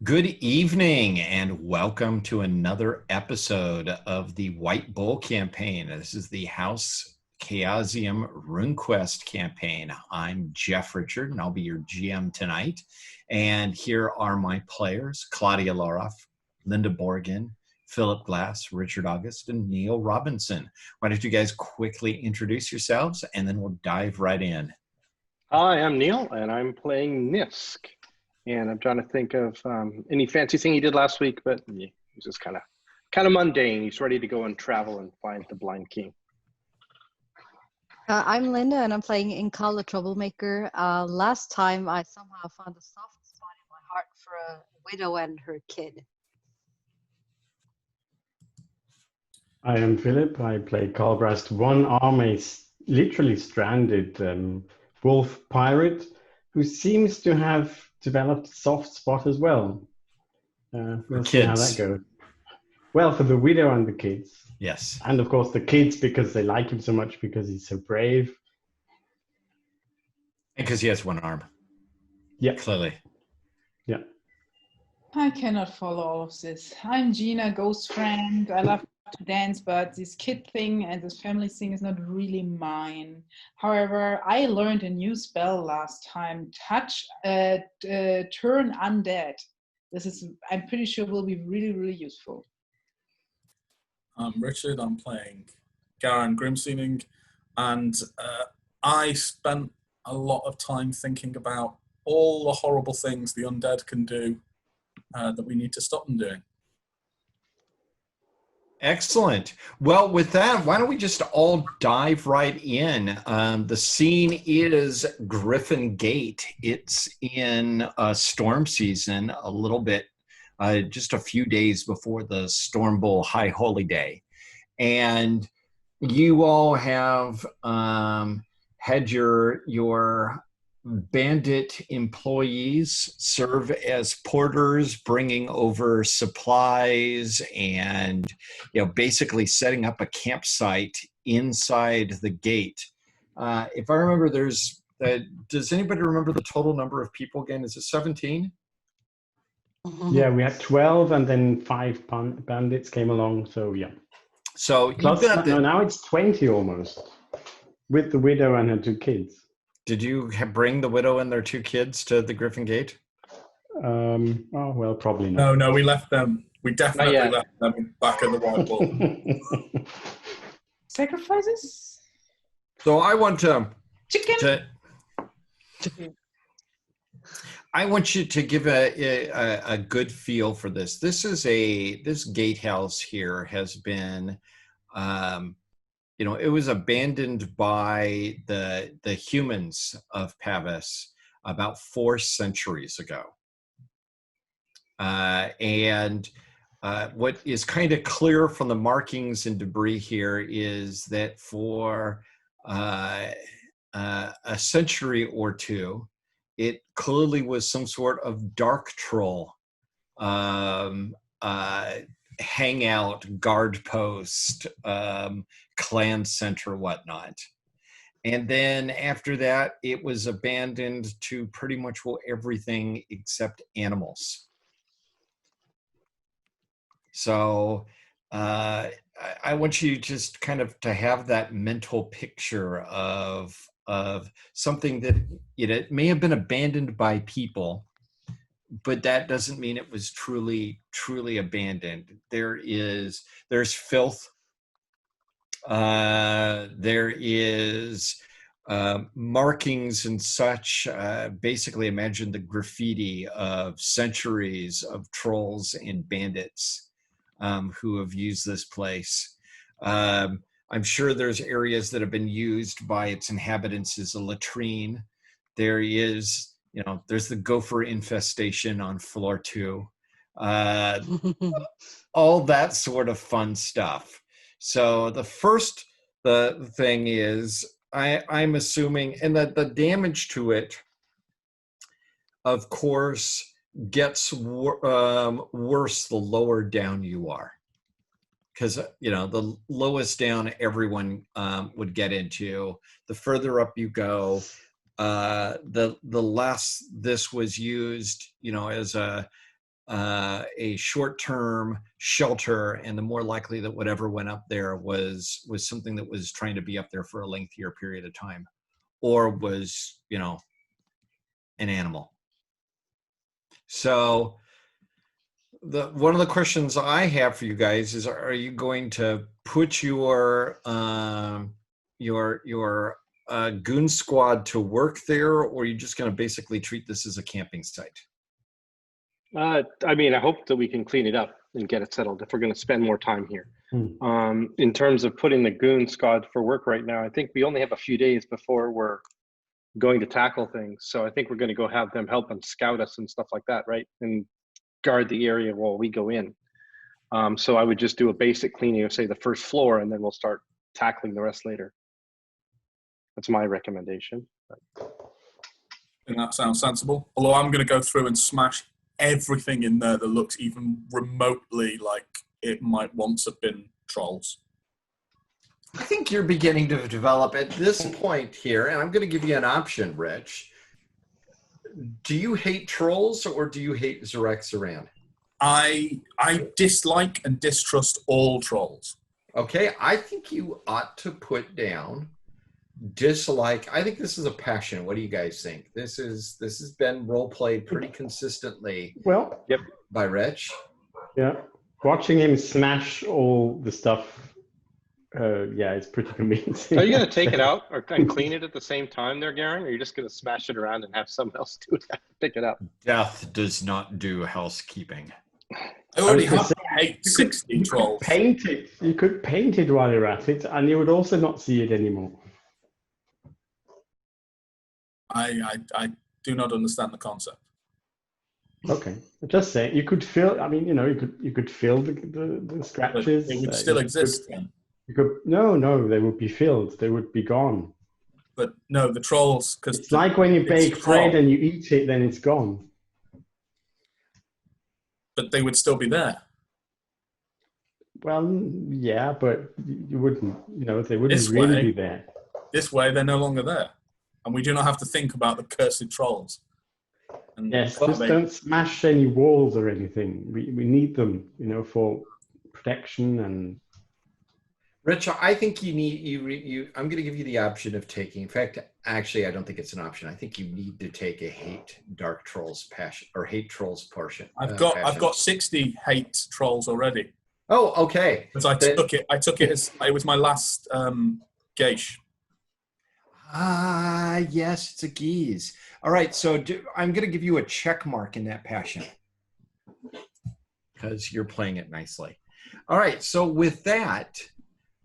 Good evening and welcome to another episode of the White Bull campaign. This is the House Chaosium RuneQuest campaign. I'm Jeff Richard and I'll be your GM tonight. And here are my players, Claudia Loroff, Linda Borgen, Philip Glass, Richard August, and Neil Robinson. Why don't you guys quickly introduce yourselves and then we'll dive right in. Hi, I'm Neil, and I'm playing Nisk. And I'm trying to think of any fancy thing he did last week, but yeah, he's just kind of mundane. He's ready to go and travel and find the Blind King. I'm Linda, and I'm playing Inkal, the Troublemaker. Last time, I somehow found a soft spot in my heart for a widow and her kid. I am Philip. I play Carlbrast, one army literally stranded wolf pirate who seems to have developed a soft spot as well. We'll see how that goes. Well, for the widow and the kids. Yes. And of course the kids because they like him so much because he's so brave. And because he has one arm. Yeah. Clearly. Yeah. I cannot follow all of this. I'm Gina, ghost friend. I love to dance, but this kid thing and this family thing is not really mine. However, I learned a new spell last time, turn undead. I'm pretty sure will be really, really useful. I'm Richard, I'm playing Garen Grimseaning, and I spent a lot of time thinking about all the horrible things the undead can do that we need to stop them doing. Excellent. Well, with that, why don't we just all dive right in? The scene is Griffin Gate. It's in storm season a little bit, just a few days before the Storm Bowl High Holy Day. And you all have had your bandit employees serve as porters, bringing over supplies and, basically setting up a campsite inside the gate. If I remember, does anybody remember the total number of people again? Is it 17? Yeah, we had 12 and then 5 bandits came along, so yeah. So Plus, now it's 20 almost, with the widow and her 2 kids. Did you bring the widow and their 2 kids to the Griffin Gate? Oh, well, probably not. No, we left them. We definitely left them back at the White Bull. Sacrifices? So I want Chicken? I want you to give a good feel for this. This gatehouse here has been, it was abandoned by the humans of Pavis about 4 centuries ago. And what is kind of clear from the markings and debris here is that for a century or two, it clearly was some sort of dark troll hangout, guard post, clan center, whatnot. And then after that, it was abandoned to pretty much everything except animals. So I want you just kind of to have that mental picture of something that it may have been abandoned by people, but that doesn't mean it was truly abandoned. There's filth. There is markings and such. Basically, imagine the graffiti of centuries of trolls and bandits who have used this place. I'm sure there's areas that have been used by its inhabitants as a latrine. There is, there's the gopher infestation on floor 2. All that sort of fun stuff. So the thing is, I'm assuming, and that the damage to it, of course, gets worse the lower down you are. Because, the lowest down everyone would get into. The further up you go, the less this was used, as a a short-term shelter, and the more likely that whatever went up there was something that was trying to be up there for a lengthier period of time, or was, you know, an animal. So one of the questions I have for you guys is: are you going to put your goon squad to work there, or are you just going to basically treat this as a camping site? I mean, I hope that we can clean it up and get it settled if we're going to spend more time here. In terms of putting the goon squad for work right now, I think we only have a few days before we're going to tackle things. So I think we're going to go have them help and scout us and stuff like that, right? And guard the area while we go in. So I would just do a basic cleaning of, say, the first floor, and then we'll start tackling the rest later. That's my recommendation. And that sounds sensible. Although I'm going to go through and smash everything in there that looks even remotely like it might once have been trolls. I think you're beginning to develop at this point here, and I'm going to give you an option, Rich. Do you hate trolls, or do you hate Zarak-Zaran? I dislike and distrust all trolls. Okay, I think you ought to put down dislike. I think this is a passion. What do you guys think? This has been role played pretty consistently. Well, Yep. By Rich. Yeah, watching him smash all the stuff. Yeah, it's pretty convincing. Are you going to take it out and clean it at the same time there, Garen? Or are you just going to smash it around and have someone else do it, pick it up? Death does not do housekeeping. I already have 60 trolls. Paint it. You could paint it while you're at it, and you would also not see it anymore. I do not understand the concept. Okay, just say you could fill. I mean, you know, you could fill the scratches. But it would still exist then. You could no, they would be filled. They would be gone. But no, the trolls, because it's like when you bake bread and you eat it, then it's gone. But they would still be there. Well, yeah, but you wouldn't. You know, they wouldn't really be there. This way, they're no longer there, and we do not have to think about the cursed trolls. And yes, just don't smash any walls or anything. We need them, you know, for protection and. Rich, I think you need I'm going to give you the option of taking. In fact, actually, I don't think it's an option. I think you need to take a hate dark trolls passion or hate trolls portion. I've got 60 hate trolls already. Oh, okay. Because I took it as it was my last gauge. Ah, yes, it's a geese. All right, so I'm going to give you a check mark in that passion because you're playing it nicely. All right, so with that.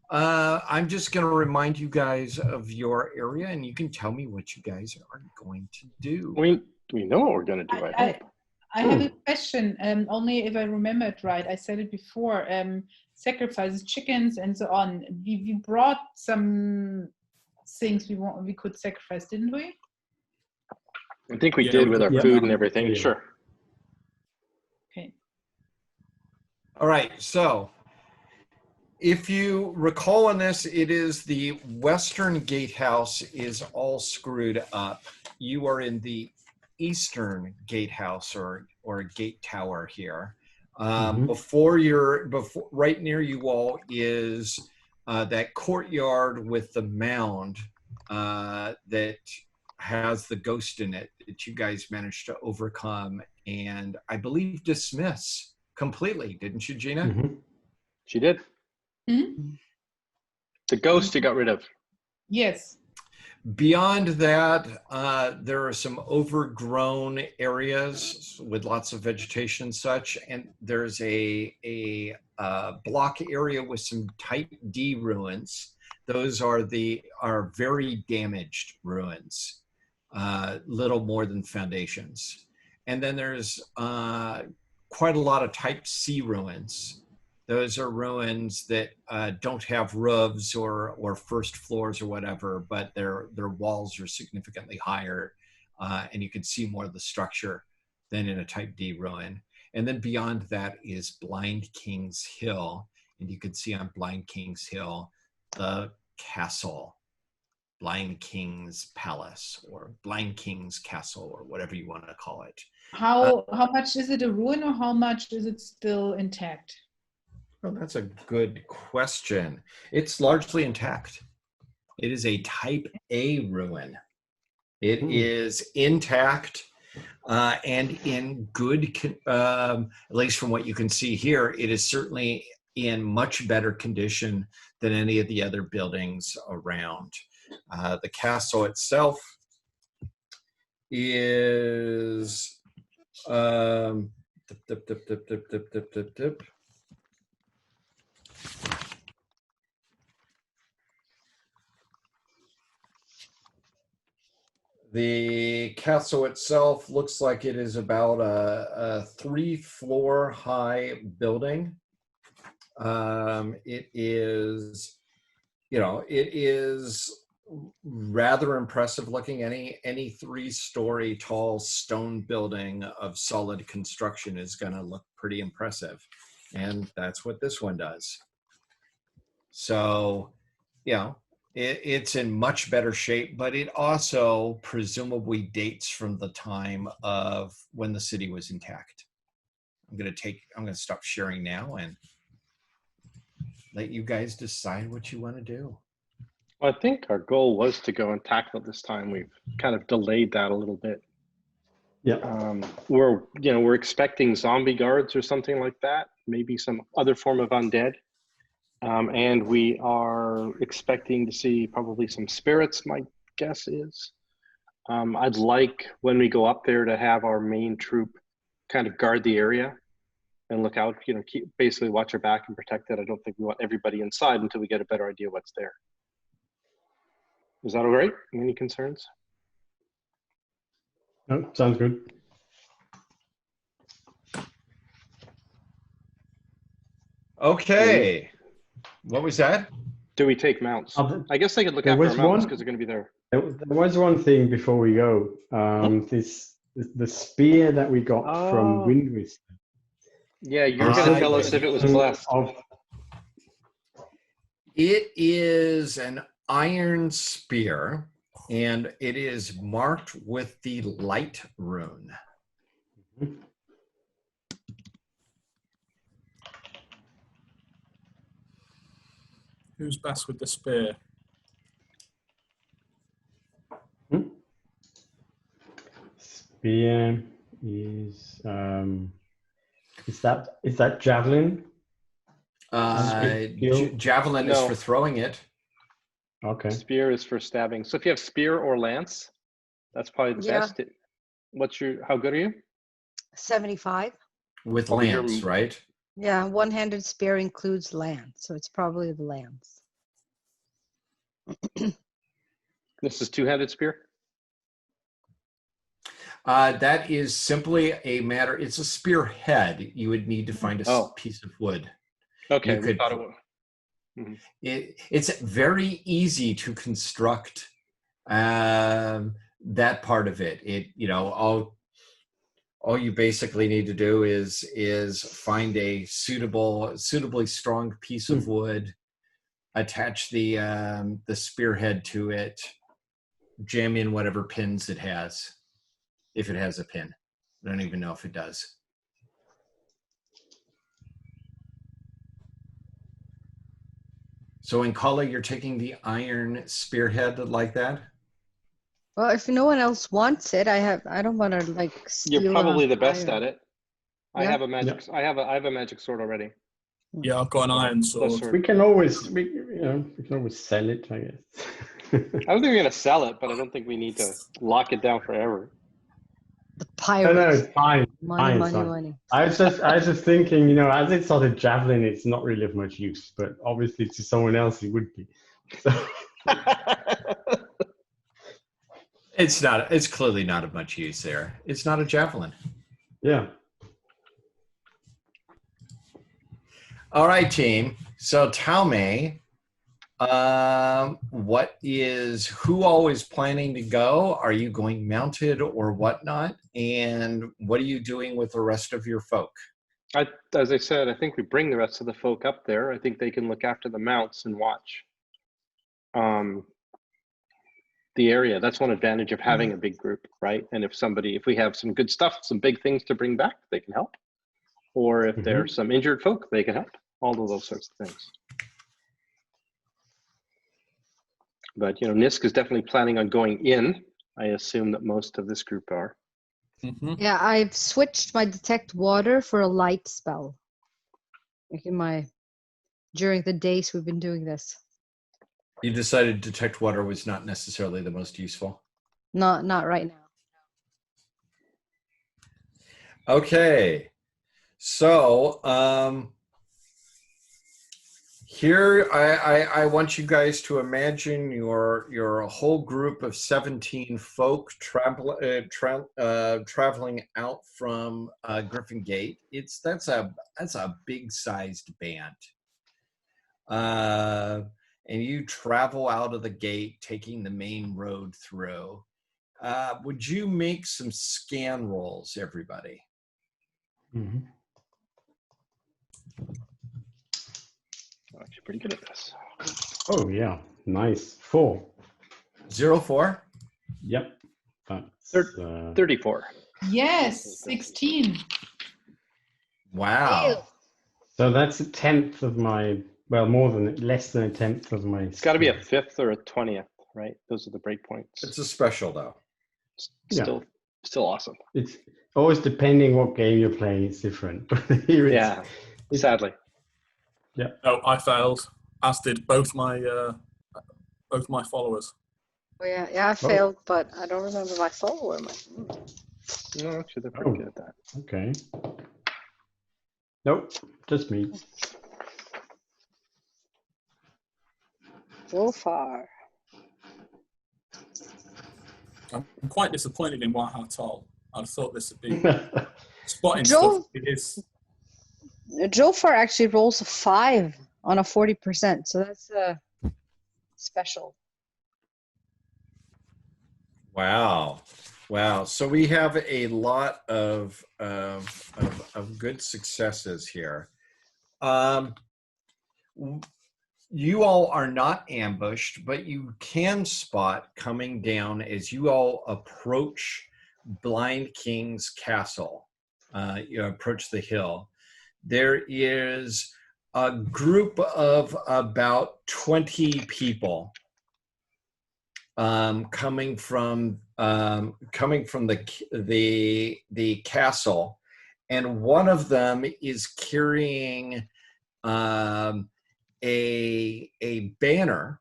I'm just going to remind you guys of your area, and you can tell me what you guys are going to do. We know what we're going to do. I have a question. Only if I remember it right, I said it before. Sacrifices, chickens, and so on. We brought some things we could sacrifice, didn't we? I think we did with our food and everything. Yeah. Sure. Okay. All right, so. If you recall on this, it is the western gatehouse is all screwed up. You are in the eastern gatehouse or gate tower here. Before right near you all is that courtyard with the mound that has the ghost in it that you guys managed to overcome and I believe dismiss completely, didn't you, Gina? Mm-hmm. She did. Mm-hmm. The ghost you got rid of. Yes. Beyond that, there are some overgrown areas with lots of vegetation and such, and there's a block area with some type D ruins. Those are very damaged ruins, little more than foundations. And then there's quite a lot of type C ruins. Those are ruins that don't have roofs or first floors or whatever, but their walls are significantly higher, and you can see more of the structure than in a Type D ruin. And then beyond that is Blind King's Hill, and you can see on Blind King's Hill the castle Blind King's Palace or Blind King's Castle or whatever you want to call it. How much is it a ruin, or how much is it still intact? Well, that's a good question. It's largely intact. It is a type A ruin. It is intact and in good, at least from what you can see here, it is certainly in much better condition than any of the other buildings around. The castle itself is the castle itself looks like it is about a 3-floor high building. It is, it is rather impressive looking. Any 3-story tall stone building of solid construction is going to look pretty impressive, and that's what this one does. So, it's in much better shape, but it also presumably dates from the time of when the city was intact. I'm going to stop sharing now and let you guys decide what you want to do. I think our goal was to go and tackle it this time. We've kind of delayed that a little bit. Yeah. We're expecting zombie guards or something like that, maybe some other form of undead. And we are expecting to see probably some spirits, my guess is. I'd like, when we go up there, to have our main troop kind of guard the area and look out, basically watch our back and protect it. I don't think we want everybody inside until we get a better idea what's there. Is that all right? Any concerns? No, sounds good. Okay. What was that? Do we take mounts? I guess they could look there after our was mounts one- because they're going to be there. There was one thing before we go. The spear that we got from Windwist. Yeah, you're going to tell us if it was blessed. It is an iron spear, and it is marked with the light rune. Who's best with the spear? Spear is that javelin? Javelin is No. for throwing it. Okay. Spear is for stabbing. So if you have spear or lance, that's probably the best. How good are you? 75. With Probably lance, right? Yeah, one-handed spear includes lance, so it's probably the lance. This is two-handed spear? That is simply a matter, it's a spearhead. You would need to find a piece of wood. Okay, You could, thought it was. it's very easy to construct that part of it. All you basically need to do is find a suitably strong piece of wood, attach the spearhead to it, jam in whatever pins it has, if it has a pin. I don't even know if it does. So in Kala, you're taking the iron spearhead like that? Well, if no one else wants it, I don't want to steal. You're probably the best iron. at it. I Yeah. have a magic. I have a magic sword already. Yeah, I've got an iron sword. We can always sell it, I guess. I don't think we're gonna sell it, but I don't think we need to lock it down forever. The No, pirates. it's fine. Money, Fine. money. I was just thinking, as it's not a javelin, it's not really of much use, but obviously to someone else it would be. So. It's clearly not of much use there. It's not a javelin. Yeah. All right, team. So tell me, who all is planning to go? Are you going mounted or whatnot? And what are you doing with the rest of your folk? As I said, I think we bring the rest of the folk up there. I think they can look after the mounts and watch. the area. That's one advantage of having a big group, right? And if we have some good stuff, some big things to bring back, they can help. Or if there's some injured folk, they can help. All of those sorts of things. But, you know, Nisk is definitely planning on going in. I assume that most of this group are. Yeah, I've switched my detect water for a light spell. Like during the days we've been doing this. You decided detect water was not necessarily the most useful. Not right now. Okay, so here I want you guys to imagine you're a whole group of 17 folk traveling out from Griffin Gate. That's a big sized band. And you travel out of the gate, taking the main road through. Would you make some scan rolls, everybody? I'm actually pretty good at this. Oh, yeah. Nice. 4. 04? Yep. That's 34. Yes, 16. Wow. so that's a 10th of my, well, less than a 10th of my. It's got to be a 5th or a 20th, right? Those are the breakpoints. It's a special, though. Still awesome. It's always depending what game you're playing, it's different. But here Sadly. Yeah. No, I failed, as did both my followers. Oh yeah, I failed, but I don't remember my follower. No, actually, they're pretty good at that. Okay. Nope, just me. So far. I'm quite disappointed in Wahatol. I thought this would be spotting Joe, stuff. It is. Jofar actually rolls a 5 on a 40%, so that's special. Wow. So we have a lot of good successes here. You all are not ambushed, but you can spot coming down as you all approach Blind King's castle. You approach the hill. There is a group of about 20 people coming from the castle, and one of them is carrying a banner,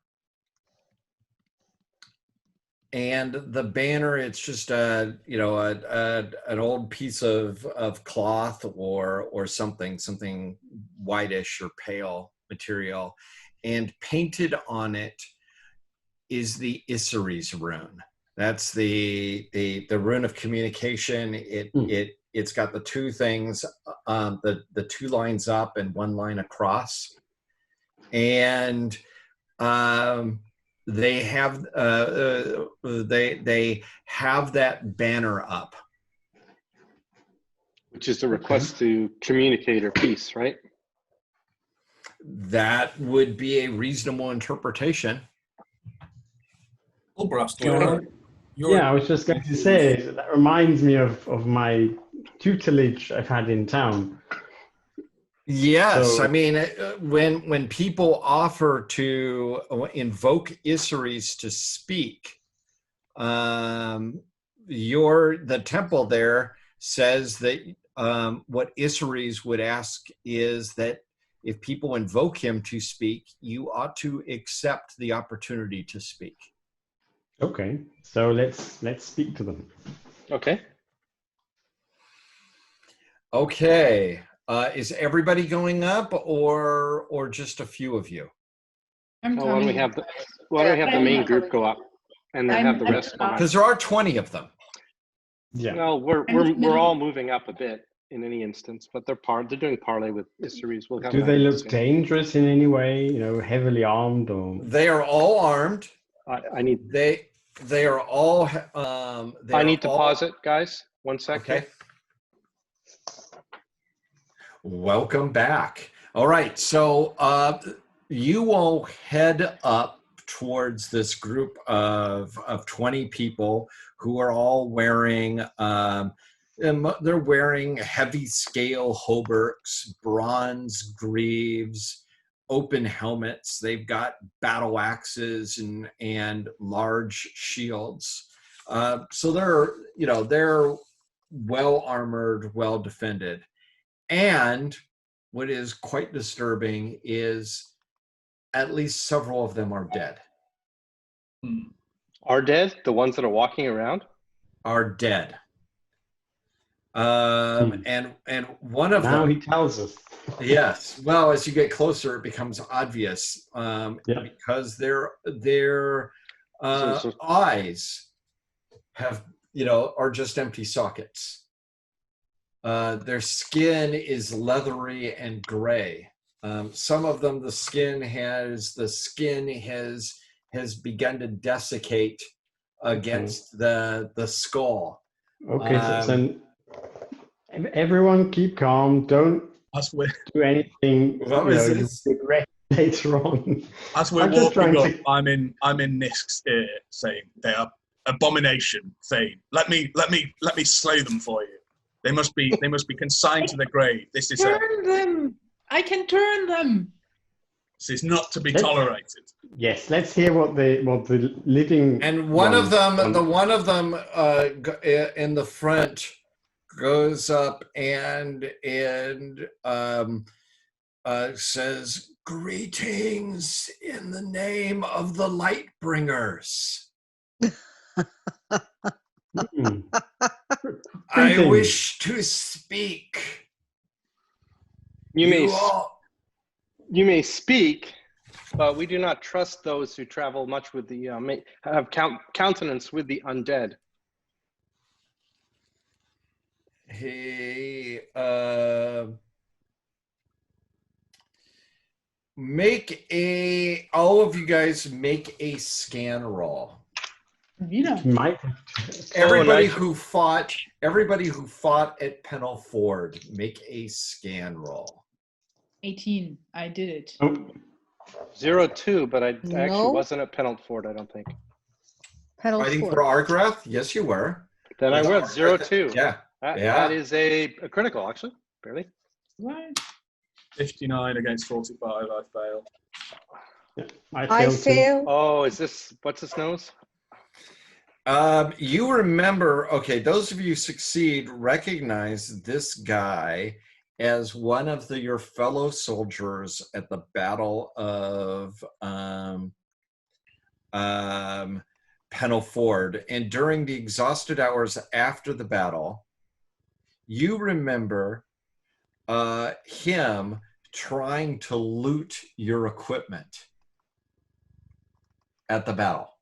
and the banner, it's just an old piece of cloth or something whitish or pale material, and painted on it is the Isseries rune. That's the rune of communication. It's got the two things, the 2 lines up and 1 line across, and they have that banner up, which is the request to communicate or peace, right? That would be a reasonable interpretation. Ulbrast, I was just going to say, that reminds me of my tutelage I've had in town. Yes, so, I mean, when people offer to invoke Isseries to speak, the temple there says that what Isseries would ask is that if people invoke him to speak, you ought to accept the opportunity to speak. Okay, so let's speak to them. Okay. Okay. Is everybody going up, or just a few of you? I'm why don't we have the main group go up, and then have the rest come up? Because there are 20 of them. Yeah. Well, we're all moving up a bit in any instance, but they're doing Parley with Isseries. Do they look dangerous in any way? You know, heavily armed or? They are all armed. They are all. I need to pause it, guys. 1 second. Okay. Welcome back. All right, so you all head up towards this group of 20 people who are all wearing, they're wearing heavy scale hauberks, bronze greaves, open helmets. They've got battle axes and large shields. So they're well armored, well defended. And what is quite disturbing is at least several of them are dead. Are dead? The ones that are walking around? Are dead. And one of Now them. he tells us. Yes. Well, as you get closer, it becomes obvious because their eyes have are just empty sockets. Their skin is leathery and gray. Some of them, the skin has begun to desiccate against the skull. Okay, so everyone keep calm. Don't do anything. What was this? You regret later on. As we're walking up, I'm in Nisk's ear saying they are abomination. Saying, let me slay them for you. They must be consigned to the grave. This is Turn them. I can turn them. This is not to be tolerated. Yes, let's hear what the living. And one of them in the front goes up and says, "Greetings in the name of the Lightbringers. I wish to speak. You may speak, but we do not trust those who travel much with the have countenance with the undead." Hey, all of you guys make a scan roll. Everybody who fought at Pennell Ford, make a scan roll. 18. I did it. 02, but I actually wasn't at Pennell Ford, I don't think. Fighting for Argrath? Yes, you were. Then I was 02. Yeah. That is a critical, actually. Barely. What? 59 against 45. I fail. Yeah, I fail. Oh, what's his nose? You remember, okay, those of you who succeed recognize this guy as one of your fellow soldiers at the Battle of Pennell Ford. And during the exhausted hours after the battle, you remember him trying to loot your equipment at the battle.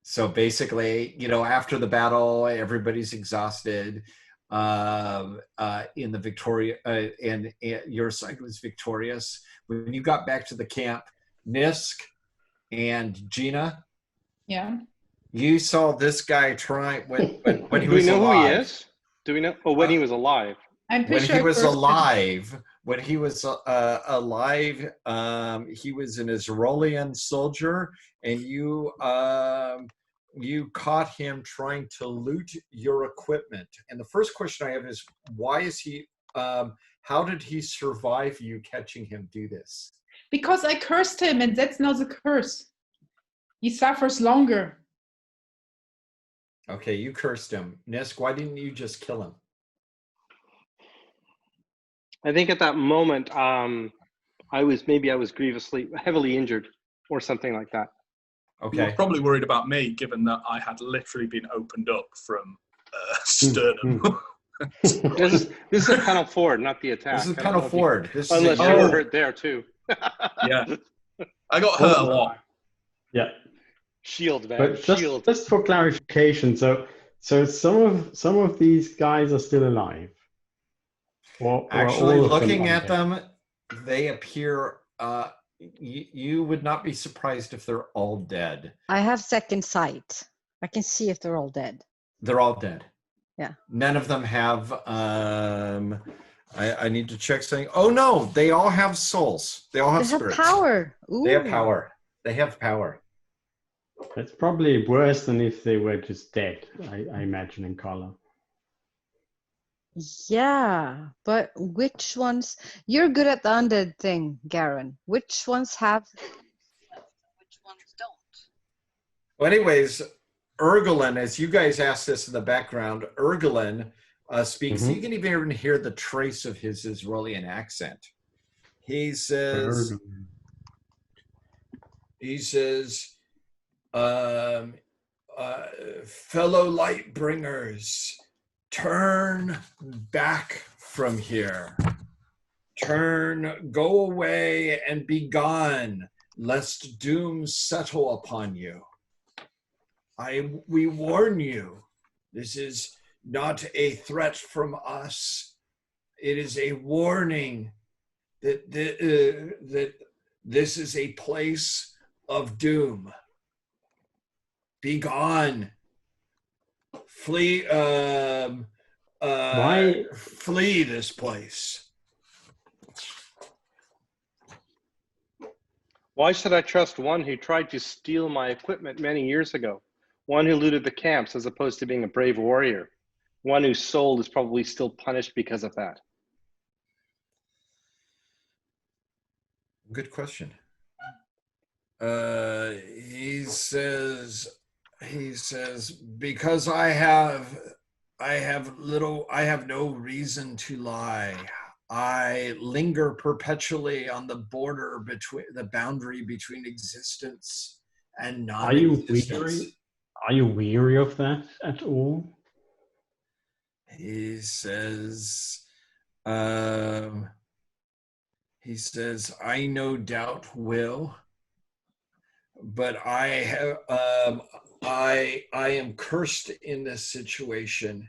So basically, after the battle, everybody's exhausted. In the Victoria, and your side was victorious. When you got back to the camp, Nisk and Gina, you saw this guy try when he was alive. Do we know who he is? Do we know? Oh, when he was alive. I'm when he was alive, he was an Israelian soldier, and you caught him trying to loot your equipment. And the first question I have is, why is he, how did he survive you catching him do this? Because I cursed him, and that's not a curse. He suffers longer. Okay, you cursed him. Nisk, why didn't you just kill him? I think at that moment, I was heavily injured or something like that. Okay. You're probably worried about me, given that I had literally been opened up from sternum. This is Pennell Ford, not the attack. This is Pennell Ford. Unless you were hurt there too. Yeah, I got hurt a lot. Yeah. Shield, man. But Shield. Just for clarification, so some of these guys are still alive. Or actually, looking at them, they appear. You would not be surprised if they're all dead. I have second sight. I can see if they're all dead. They're all dead. Yeah. None of them have. I need to check something. Oh no, they all have souls. They all have spirits. Power. Ooh. They have power. They have power. That's probably worse than if they were just dead, I imagine, in color. Yeah, but which ones? You're good at the undead thing, Garen. Which ones have? Which ones don't? Well, anyways, Ergelin, as you guys asked this in the background, Ergelin speaks. You can even hear the trace of his Israeli accent. He says, fellow light bringers, turn back from here. Go away and be gone, lest doom settle upon you. We warn you, this is not a threat from us. It is a warning that this is a place of doom. Be gone. Flee. Why? Flee this place. Why should I trust one who tried to steal my equipment many years ago? One who looted the camps as opposed to being a brave warrior? One whose soul is probably still punished because of that. Good question. He says, because I have no reason to lie. I linger perpetually on the border between the boundary between existence and non-existence. Are you weary of that at all? He says, I no doubt will, but I am cursed in this situation.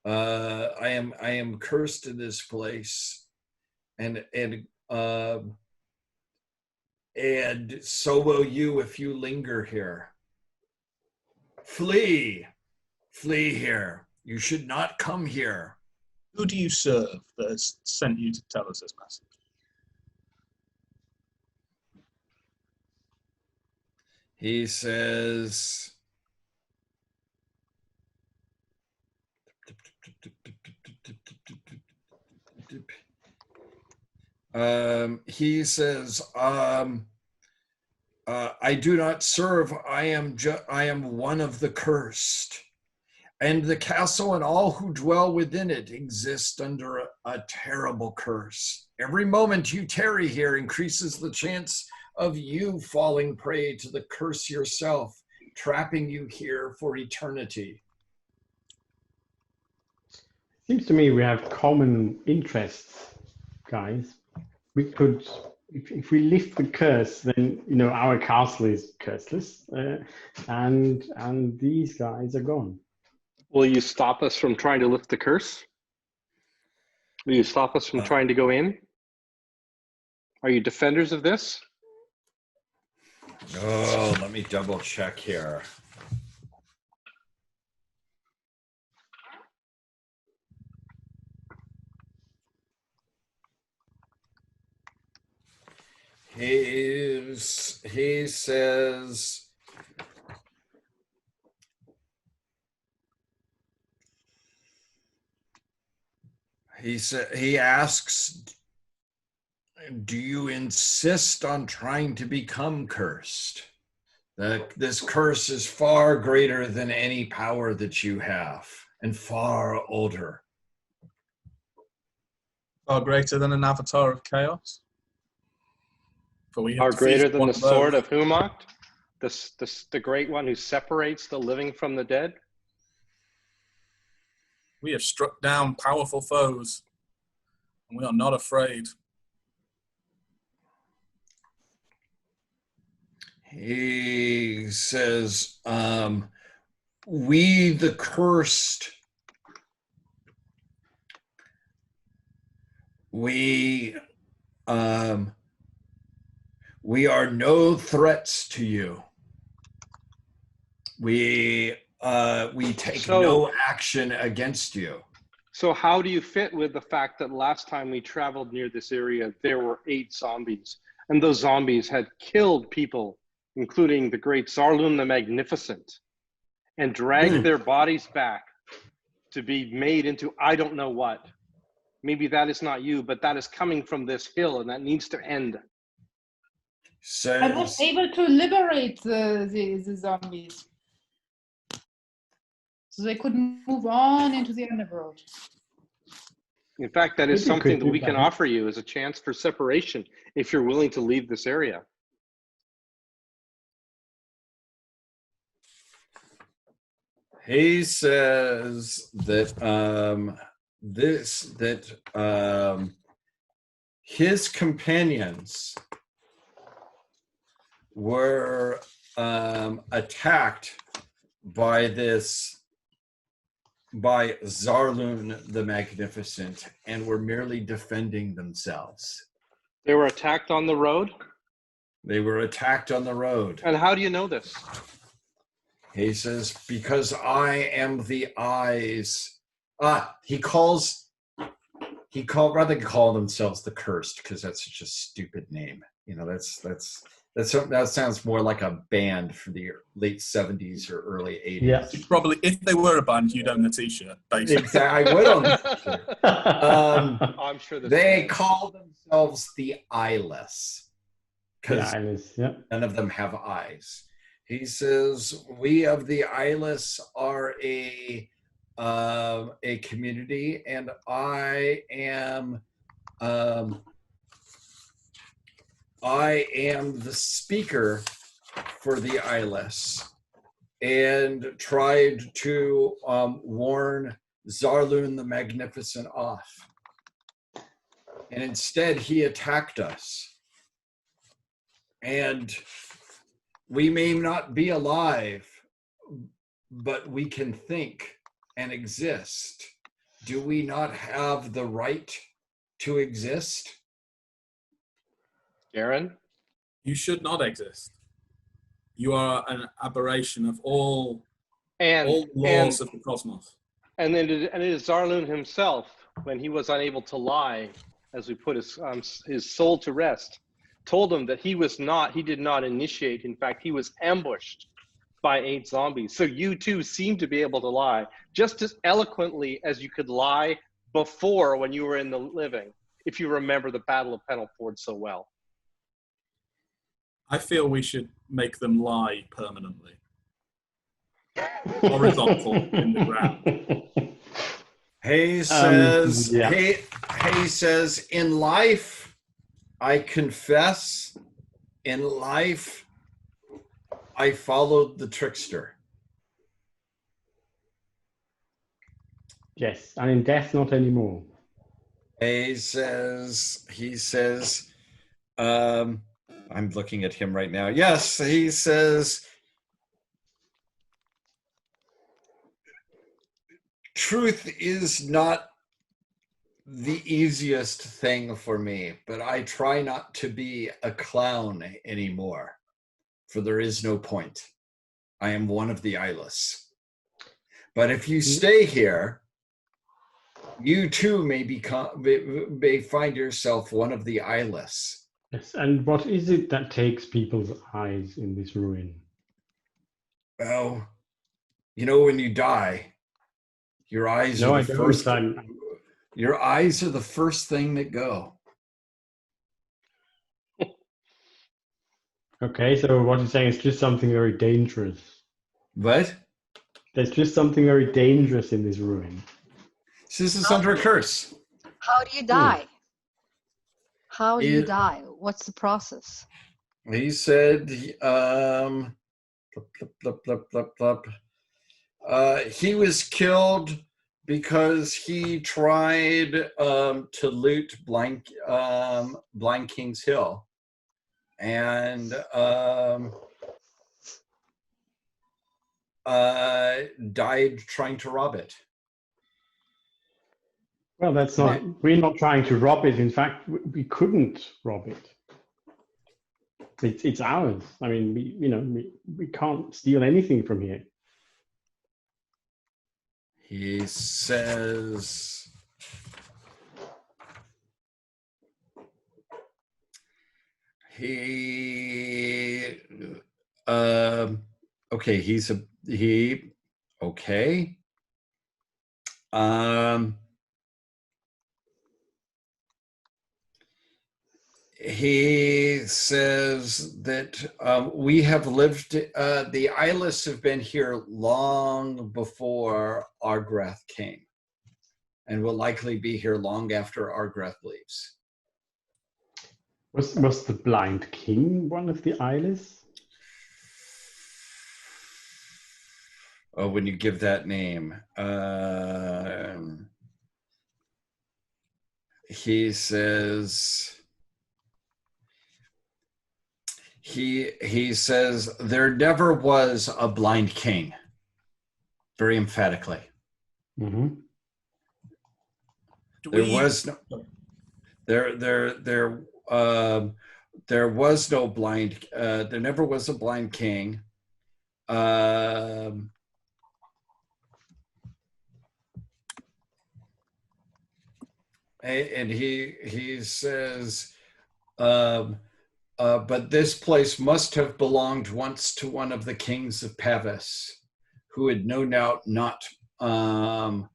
I am cursed in this place, and so will you if you linger here. Flee here. You should not come here. Who do you serve that has sent you to tell us this message? He says, I do not serve. I am one of the cursed, and the castle and all who dwell within it exist under a terrible curse. Every moment you tarry here increases the chance of you falling prey to the curse yourself, trapping you here for eternity. Seems to me we have common interests, guys. We could, if we lift the curse, then our castle is curseless, and these guys are gone. Will you stop us from trying to lift the curse? Will you stop us from trying to go in? Are you defenders of this? Oh, let me double check here. He says, he asks, do you insist on trying to become cursed? This curse is far greater than any power that you have, and far older. Far greater than an avatar of chaos? Far greater than the sword of Humacht? The great one who separates the living from the dead? We have struck down powerful foes, and we are not afraid. He says, we the cursed, we are no threats to you. We take no action against you. So how do you fit with the fact that last time we traveled near this area, there were 8 zombies, and those zombies had killed people including the great Zarlun the Magnificent, and drag their bodies back to be made into I don't know what. Maybe that is not you, but that is coming from this hill, and that needs to end. I was Says, able to liberate the zombies. So they could move on into the underworld. In fact, that is Maybe you something could that do we can that. offer you as a chance for separation if you're willing to leave this area. he says that his companions were attacked by Zarlun the Magnificent and were merely defending themselves. They were attacked on the road. They were attacked on the road. And how do you know this? He says, because I am the eyes. Rather than call themselves the Cursed, because that's such a stupid name. You know, that sounds more like a band for the late 70s or early 80s. Yeah. Probably, if they were a band, you'd own the t-shirt, basically. Exactly. I would own the t-shirt. I'm sure They call themselves the Eyeless because none of them have eyes. He says, we of the Eyeless are a community, and I am the speaker for the Eyeless, and tried to warn Zarlun the Magnificent off. And instead, he attacked us. And we may not be alive, but we can think and exist. Do we not have the right to exist? Garen? You should not exist. You are an aberration of all laws of the cosmos. And then it is Zarlun himself, when he was unable to lie, as we put his soul to rest, told him that he did not initiate. In fact, he was ambushed by 8 zombies. So you too seem to be able to lie just as eloquently as you could lie before when you were in the living, if you remember the Battle of Pennelford so well. I feel we should make them lie permanently. Horizontal in the ground. He says, he says, in life, I confess, in life, I followed the trickster. Yes, and in death, not anymore. He says, I'm looking at him right now. Yes, he says, truth is not the easiest thing for me, but I try not to be a clown anymore, for there is no point. I am one of the eyeless. But if you stay here, you too may find yourself one of the eyeless. Yes, and what is it that takes people's eyes in this ruin? Well, you know, when you die, your eyes are the first. Your eyes are the first thing that go. Okay, so what you're saying is just something very dangerous. What? There's just something very dangerous in this ruin. This is under a curse. How do you die? How do you die? What's the process? He said, he was killed because he tried to loot Blind King's Hill, and died trying to rob it. Well, that's not. We're not trying to rob it. In fact, we couldn't rob it. It's ours. I mean, we can't steal anything from here. He says, Okay, okay. He says that we have lived, the Eyeless have been here long before Argrath came, and will likely be here long after Argrath leaves. Was the Blind King one of the Eyeless? Oh, when you give that name. He says... He says there never was a blind king, very emphatically. Mm-hmm. There was no there was no blind there never was a blind king. And he says but this place must have belonged once to one of the kings of Pavis, who had no doubt not want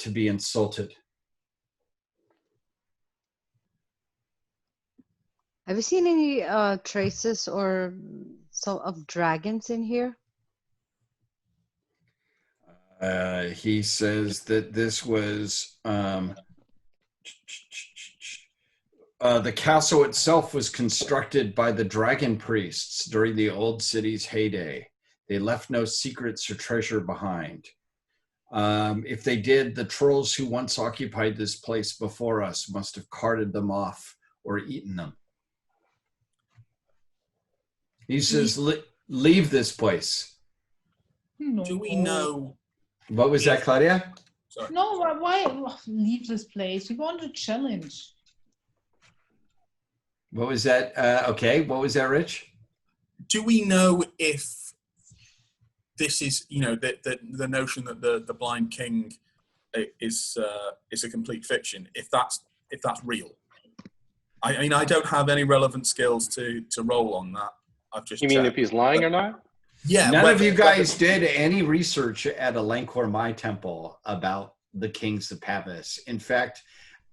to be insulted. Have you seen any traces or of dragons in here? He says that this was the castle itself was constructed by the dragon priests during the old city's heyday. They left no secrets or treasure behind. If they did, the trolls who once occupied this place before us must have carted them off or eaten them. He says, leave this place. No. Do we know? What was that, Claudia? Sorry. No, why leave this place? We want to challenge. What was that? Okay, what was that, Rich? Do we know if this is, the notion that the Blind King is a complete fiction? If that's real, I mean, I don't have any relevant skills to roll on that. I've just. You mean if he's lying or not? Yeah. None of you guys did any research at a Lancor Mai temple about the kings of Pavis. In fact,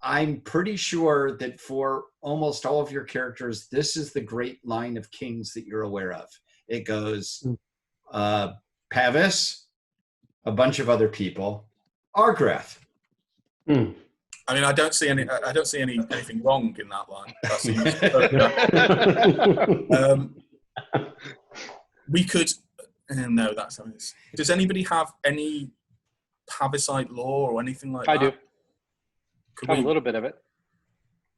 I'm pretty sure that for almost all of your characters, this is the great line of kings that you're aware of. It goes Pavis, a bunch of other people, Argrath. Mm. I mean, I don't see anything wrong in that line. That seems. We could. No, that's. Does anybody have any Pavisite lore or anything like that? I do. I have a little bit of it.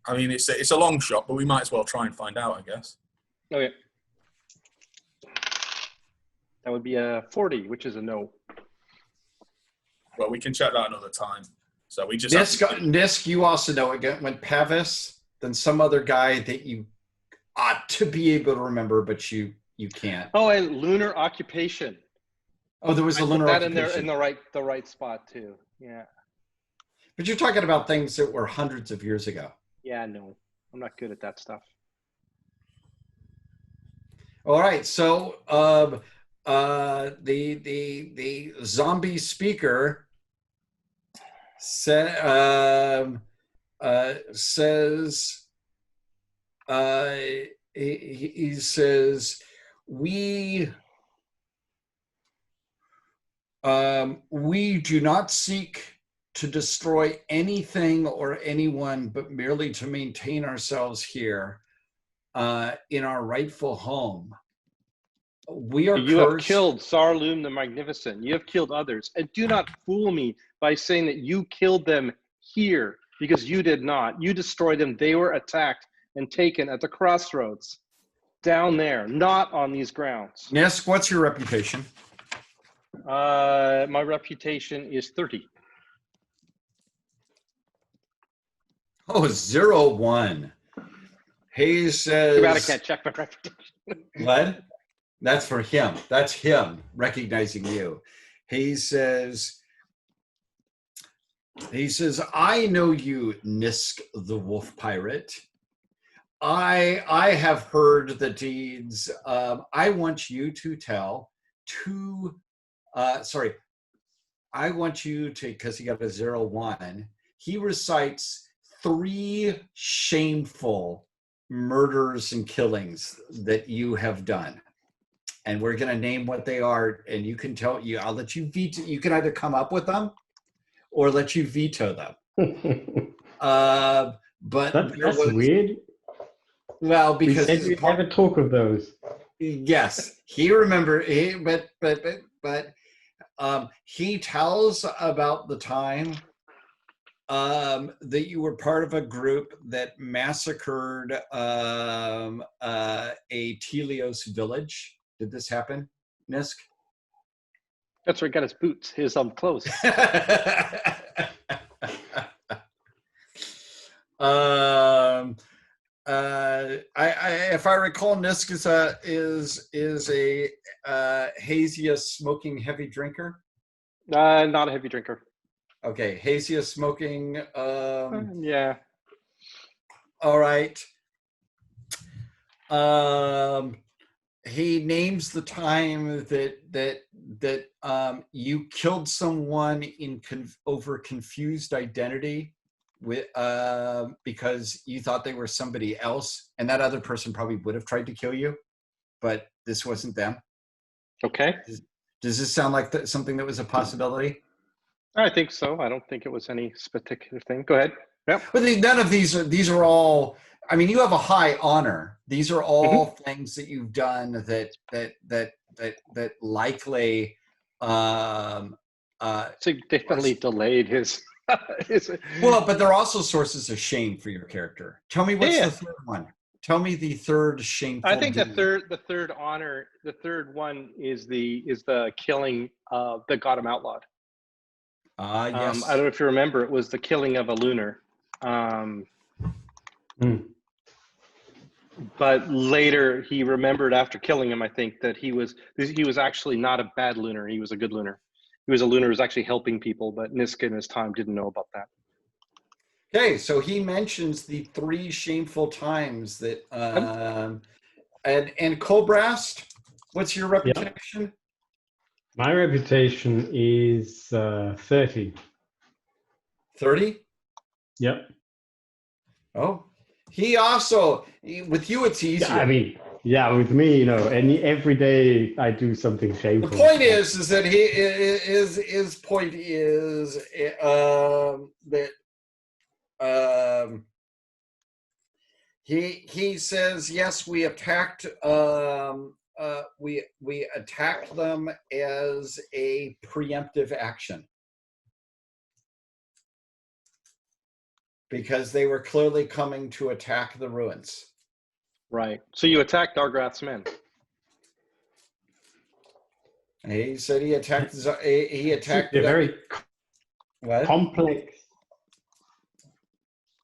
I mean, it's a long shot, but we might as well try and find out, I guess. Okay. That would be a 40, which is a no. Well, we can check that another time. So we just Nisk, you also know it went Pavis, then some other guy that you ought to be able to remember, but you can't. Oh, and lunar occupation. Oh, there was a lunar that occupation. in the right spot too. Yeah. But you're talking about things that were hundreds of years ago. Yeah, no, I'm not good at that stuff. All right, so the zombie speaker says he says we do not seek to destroy anything or anyone, but merely to maintain ourselves here in our rightful home. We are You cursed. have killed Sarlum the Magnificent. You have killed others. And do not fool me by saying that you killed them here, because you did not. You destroyed them. They were attacked and taken at the crossroads down there, not on these grounds. Nisk, what's your reputation? My reputation is 30. Oh, 0-1. Hayes says... Too bad I can't check my reputation. What? That's for him. That's him recognizing you. He says, I know you, Nisk the Wolf Pirate. I have heard the deeds. I want you to tell two. Sorry, I want you to, because he got a 0-1. He recites 3 shameful murders and killings that you have done, and we're going to name what they are. And you can tell you. I'll let you veto. You can either come up with them, or let you veto them. But that's weird. Well, because we said we never talk of those. Yes, he remember. But he tells about the time that you were part of a group that massacred a Telios village. Did this happen, Nisk? That's where he got his boots, his clothes. If I recall, Nisk is a hazy smoking heavy drinker. Not a heavy drinker. Okay, hazy smoking. Yeah. All right. He names the time that you killed someone in over confused identity, with because you thought they were somebody else, and that other person probably would have tried to kill you, but this wasn't them. Okay. Does this sound like something that was a possibility? I think so. I don't think it was any particular thing. Go ahead. Yeah. But none of these are all. I mean, you have a high honor. These are all things that you've done that likely significantly delayed his. Well, but they're also sources of shame for your character. Tell me what's the third one. Tell me the third shameful. I think the third honor, the third one is the killing that got him outlawed. Yes. I don't know if you remember, it was the killing of a lunar. But later he remembered after killing him, I think, that he was actually not a bad lunar. He was a good lunar. He was a lunar who was actually helping people, but Niska in his time didn't know about that. Okay, so he mentions the 3 shameful times that and Colbrast, what's your reputation? Yep. My reputation is 30. 30? Yep. Oh, he also, with you it's easier. Yeah, I mean, yeah, with me, every day I do something shameful. The point is that his point is that he says, yes, we attacked we attacked them as a preemptive action because they were clearly coming to attack the ruins. Right. So you attacked Dargrath's men. He said he attacked. He attacked. A very complex.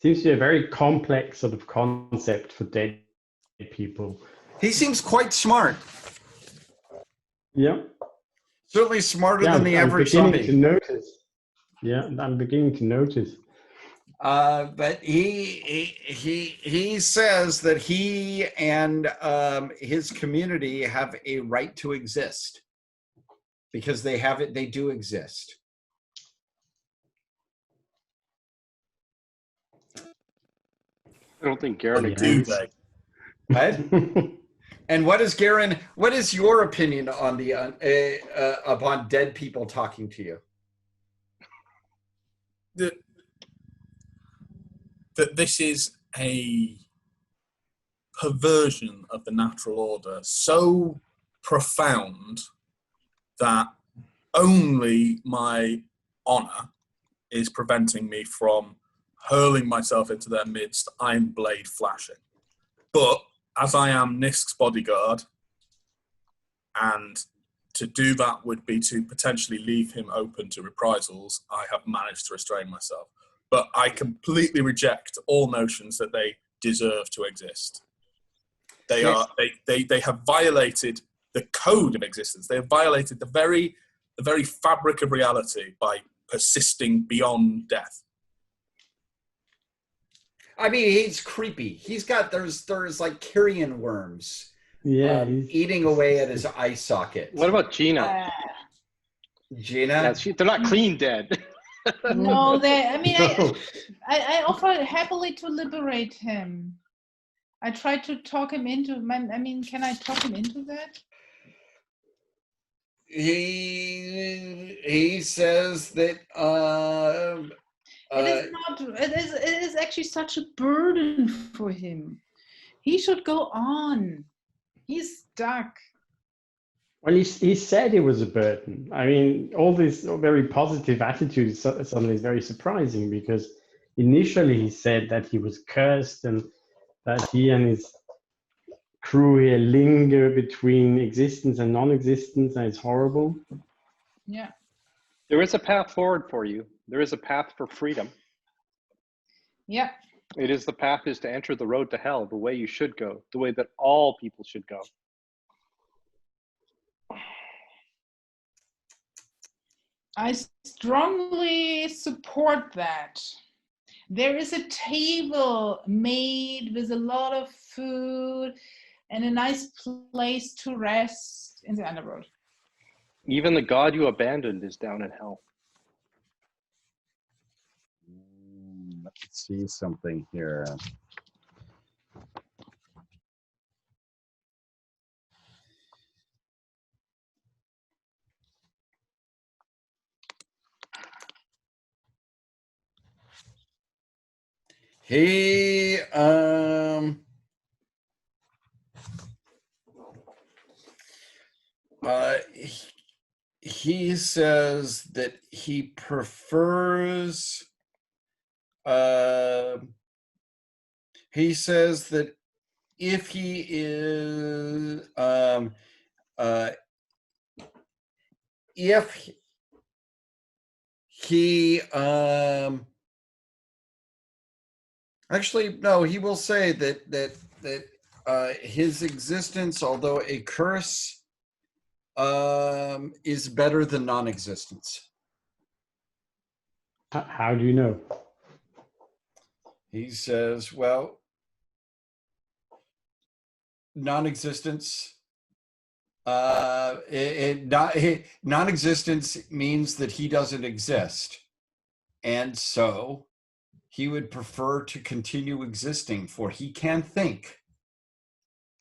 Seems to be a very complex sort of concept for dead people. He seems quite smart. Yeah. Certainly smarter than the average zombie. I'm beginning to notice. Yeah, I'm beginning to notice. But he says that he and his community have a right to exist because they have it. They do exist. I don't think Garen agrees. Right? And what is Garen? What is your opinion on the upon dead people talking to you? That this is a perversion of the natural order so profound that only my honor is preventing me from hurling myself into their midst, iron blade flashing. But as I am Nisk's bodyguard, and to do that would be to potentially leave him open to reprisals, I have managed to restrain myself. But I completely reject all notions that they deserve to exist. They have violated the code of existence. They have violated the very fabric of reality by persisting beyond death. I mean, he's creepy. He's got there's like carrion worms Yeah, eating away at his eye socket. What about Gina? Uh, Gina? Yeah, they're not clean dead. no, I mean, No. I offer happily to liberate him. I tried to talk him into. I mean, can I talk him into that? He says that It is not. It is actually such a burden for him. He should go on. He's stuck. Well, he said it was a burden. I mean, all this very positive attitude suddenly is very surprising because initially he said that he was cursed and that he and his crew here linger between existence and non-existence, and it's horrible. Yeah. There is a path forward for you. There is a path for freedom. Yeah. It is the path is to enter the road to hell, the way you should go, the way that all people should go. I strongly support that. There is a table made with a lot of food and a nice place to rest in the underworld. Even the God you abandoned is down in hell. Let's see something here. he he says that he prefers he says that if he is if he actually no, he will say that his existence, although a curse, is better than non-existence. How do you know? He says, well, non-existence non-existence means that he doesn't exist, and so he would prefer to continue existing, for he can think.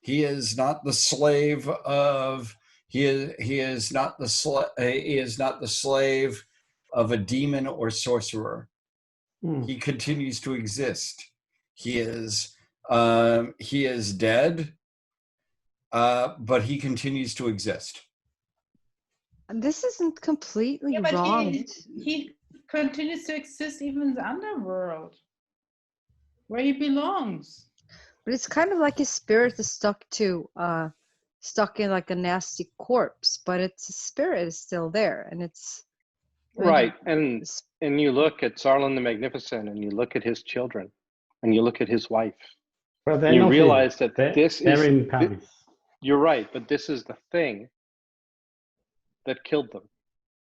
He is not the slave of he is not the slave of a demon or sorcerer. He continues to exist. He is dead, but he continues to exist. This isn't completely But wrong. he continues to exist even in the underworld, where he belongs. But it's kind of like his spirit is stuck in like a nasty corpse, but its spirit is still there, and it's Right. And you look at Sarlin the Magnificent, and you look at his children, and you look at his wife. Well, And you realize that they're in Paris. You're right, but this is the thing that killed them.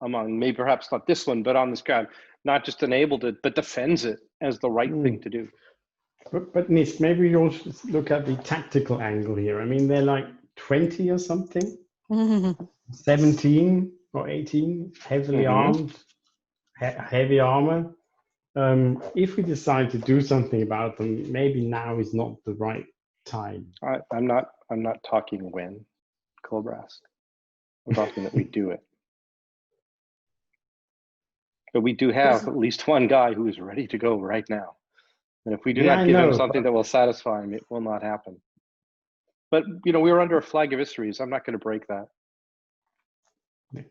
Among maybe perhaps not this one, but on this ground, not just enabled it, but defends it as the right thing to do. But Nis, maybe you also look at the tactical angle here. I mean, they're like 20 or something, 17 or 18, heavily armed, heavy armor. If we decide to do something about them, maybe now is not the right time. I'm not talking when, Colbrast. I'm talking that we do it. But we do have at least one guy who is ready to go right now. And if we do not give him something that will satisfy him, it will not happen. But, we were under a flag of histories. I'm not going to break that.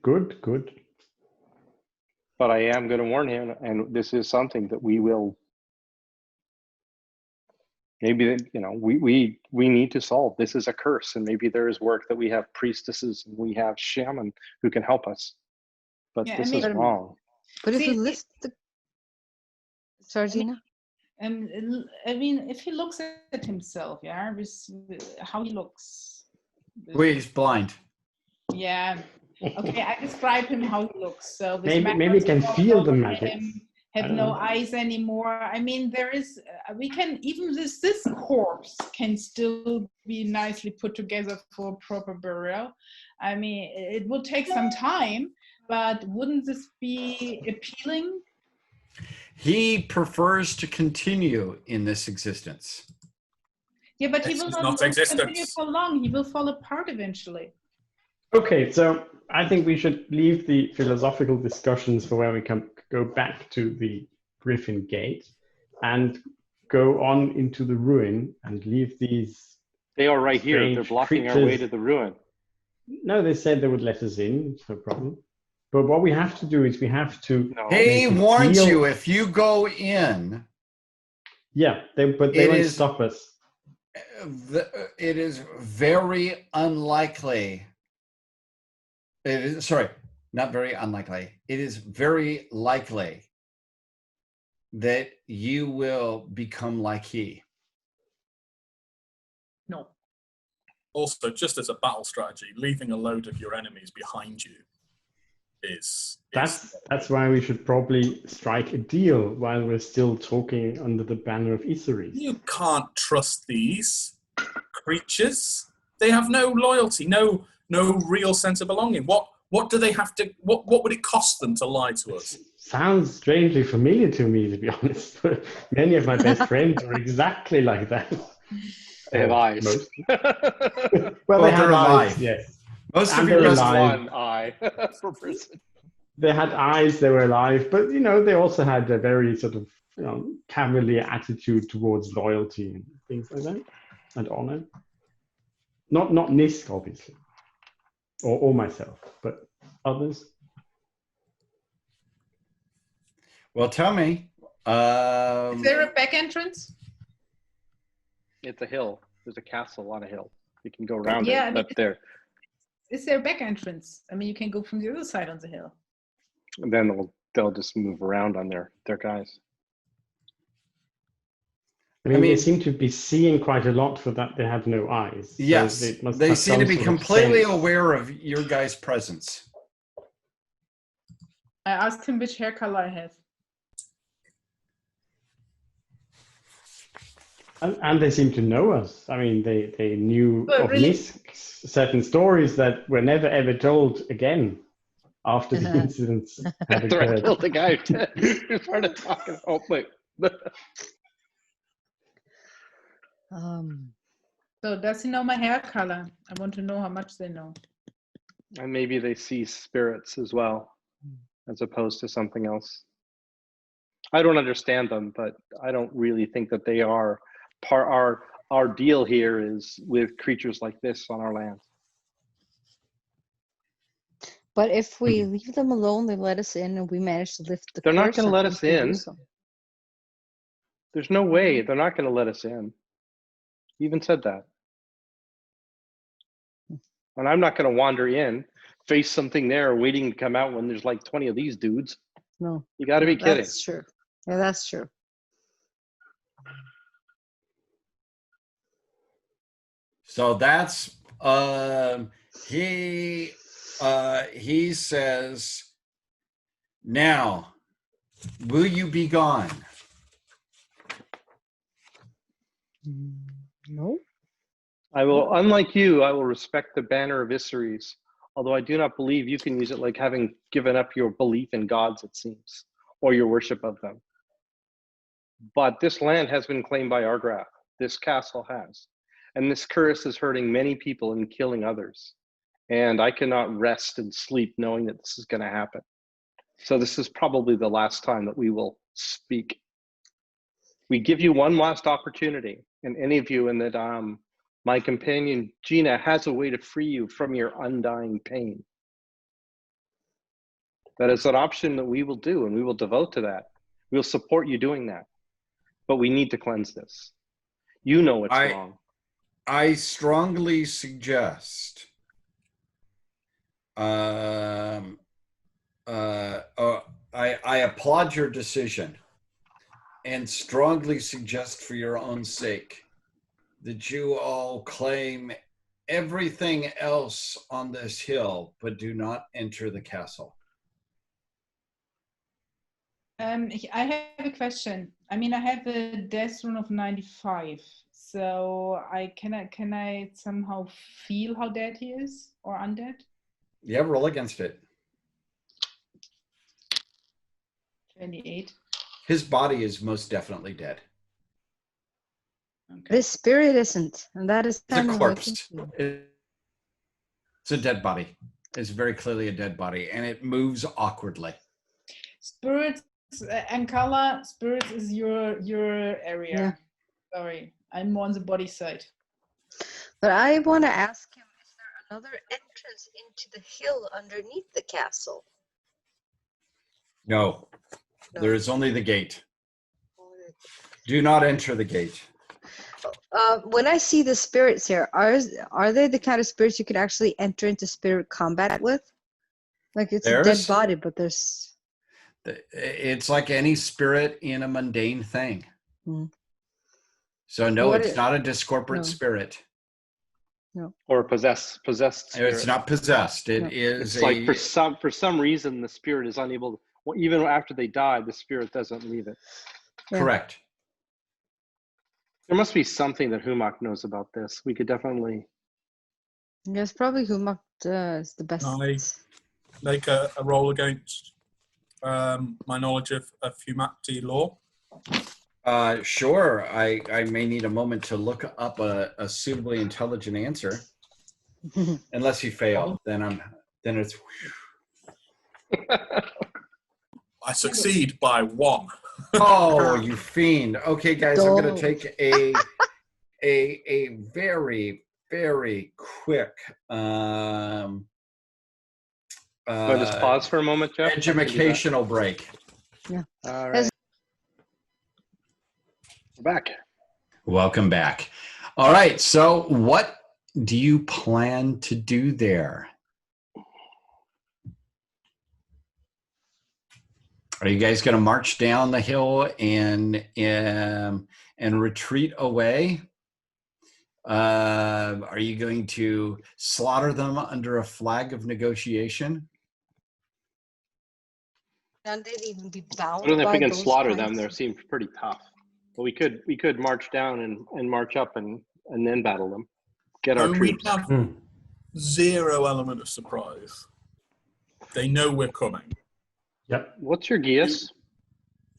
Good. But I am going to warn him, and this is something that we will, maybe, we need to solve. This is a curse, and maybe there is work that we have priestesses and we have shaman who can help us. But this is wrong. But if you list the... Sorry, Gina? I mean, if he looks at himself, with how he looks. Wait, he's blind. Yeah. Okay, I describe him how he looks. So maybe he can feel the magic. have no eyes anymore. I mean, there is, we can, even this corpse can still be nicely put together for a proper burial. I mean, it will take some time, but wouldn't this be appealing? He prefers to continue in this existence. Yeah, but he This will is not not continue existence. for long. He will fall apart eventually. Okay, so I think we should leave the philosophical discussions for where we can go back to the Griffin Gate and go on into the ruin and leave these. They are right here. They're strange blocking our way creatures. to the ruin. No, they said they would let us in. It's no problem. But what we have to do is we have to. No. He make a warns deal. you if you go in, Yeah, but they It won't is- stop us. it is very unlikely. It is, sorry, not very unlikely. It is very likely that you will become like he. No. Also, just as a battle strategy, leaving a load of your enemies behind you is That's why we should probably strike a deal while we're still talking under the banner of Issery. You can't trust these creatures. They have no loyalty, no real sense of belonging. What do they have to? What would it cost them to lie to us? Sounds strangely familiar to me, to be honest. Many of my best friends are exactly like that. They have eyes. Most. Well, Well, they have they're eyes, alive. yes. Most And of your they're best alive. One eye per person. They had eyes, they were alive, but they also had a very sort of cavalier attitude towards loyalty and things like that, and honor. Not Nisk, obviously, or myself, but others. Well, tell me. Is there a back entrance? It's a hill. There's a castle on a hill. You can go around Yeah, I it, mean, but there. Is there a back entrance? I mean, you can go from the other side on the hill. And then they'll just move around on their guys. I mean, mean- they seem to be seeing quite a lot for that they have no eyes. So Yes, must they have seem to some be sort of completely sense. aware of your guys' presence. I asked him which hair color I have. And they seem to know us. I mean, they knew But of really- Nisk certain stories that were never ever told again after the incidents had After I occurred. killed the guy, we started talking. Oh, wait. So does he know my hair color? I want to know how much they know. And maybe they see spirits as well, as opposed to something else. I don't understand them, but I don't really think that they are part. Our deal here is with creatures like this on our land. But if we leave them alone, they let us in, and we manage to lift the They're not curse, gonna of let course us we in. lose them. There's no way they're not going to let us in. You even said that. And I'm not going to wander in, face something there, waiting to come out when there's like 20 of these dudes. No, You got to be kidding. that's true. Yeah, that's true. So that's he says, now will you be gone? No. I will, unlike you, I will respect the banner of Isseries, although I do not believe you can use it like having given up your belief in gods, it seems, or your worship of them. But this land has been claimed by Argrath. This castle has. And this curse is hurting many people and killing others. And I cannot rest and sleep knowing that this is going to happen. So this is probably the last time that we will speak. We give you one last opportunity, and any of you, and that my companion Gina has a way to free you from your undying pain. That is an option that we will do, and we will devote to that. We'll support you doing that. But we need to cleanse this. You know it's wrong. I strongly suggest I applaud your decision and strongly suggest for your own sake that you all claim everything else on this hill, but do not enter the castle. I have a question. I mean, I have a death rune of 95, so can I somehow feel how dead he is or undead? Yeah, roll against it. 28. His body is most definitely dead. Okay. This spirit isn't, and that is It's a kind of corpse. It's a dead body. It's very clearly a dead body, and it moves awkwardly. Spirits and color. Spirits is your area. Yeah. Sorry, I'm more on the body side. But I want to ask him: is there another entrance into the hill underneath the castle? No, there is only the gate. Do not enter the gate. When I see the spirits here, are they the kind of spirits you could actually enter into spirit combat with? Like it's a dead body, but there's. It's like any spirit in a mundane thing. Hmm. So no, it's not a discorporate spirit. No. Or a possessed spirit. It's not possessed. It is It's like for some reason the spirit is unable to, well, even after they die, the spirit doesn't leave it. Yeah. Correct. There must be something that Humak knows about this. We could definitely. Yes, probably Humak is the best. I make a roll against my knowledge of humanity law. Sure. I may need a moment to look up a suitably intelligent answer. Unless you fail, then it's. I succeed by 1. Oh, you fiend! Okay, guys, I'm going to take a very, very quick. I'll just pause for a moment, Jeff. Educational break. Yeah. All right. We're back. Welcome back. All right. So, what do you plan to do there? Are you guys going to march down the hill and retreat away? Are you going to slaughter them under a flag of negotiation? And they'd even be bound. I don't know if we can those slaughter them. kinds. They seem pretty tough. But we could march down and march up and then battle them. Get our troops. We have 0 element of surprise. They know we're coming. Yep. What's your Geas?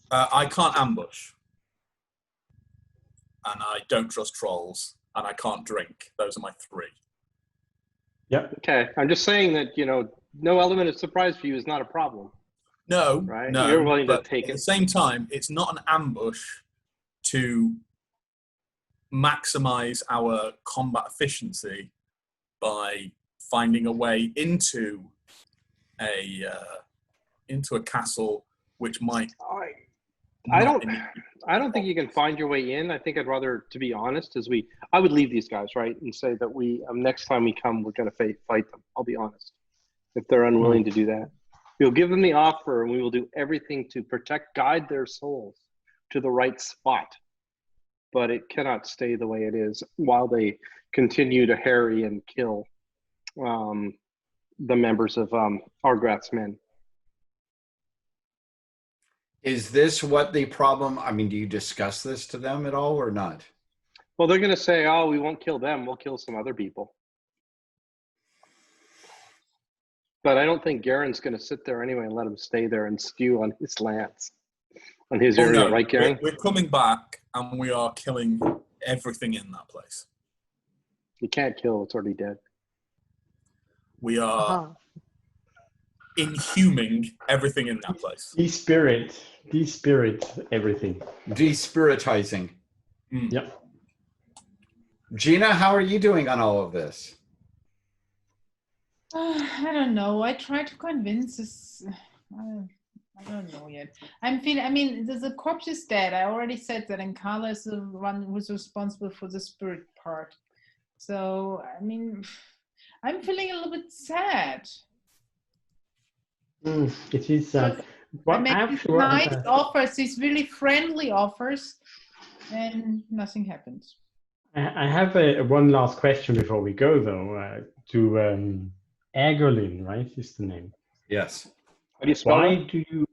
I can't ambush. And I don't trust trolls. And I can't drink. Those are my 3. Yep. Okay. I'm just saying that, no element of surprise for you is not a problem. No, Right? no. You're willing to but take at it. the same time, it's not an ambush to maximize our combat efficiency by finding a way into a castle which might. I don't think you can find your way in. I think I'd rather, to be honest, I would leave these guys, right, and say that we next time we come, we're going to fight them. I'll be honest. If they're unwilling to do that, we'll give them the offer, and we will do everything to guide their souls to the right spot. But it cannot stay the way it is while they continue to harry and kill the members of Argrath's men. Is this what the problem? I mean, do you discuss this to them at all or not? Well, they're going to say, "Oh, we won't kill them. We'll kill some other people." But I don't think Garen's going to sit there anyway and let him stay there and stew on his lands, on his area, no, right, Garen? We're coming back, and we are killing everything in that place. You can't kill; it's already dead. We are inhuming everything in that place. Despirit everything. Despiritizing. Yep. Gina, how are you doing on all of this? I don't know. I try to convince this. I don't know yet. The corpse is dead. I already said that, and Carla is the one who's responsible for the spirit part. So, I'm feeling a little bit sad. It is. I make these nice offers, these really friendly offers, and nothing happens. I have one last question before we go, though, to Egolin, right, is the name? Yes. How do you spell Why it? do you...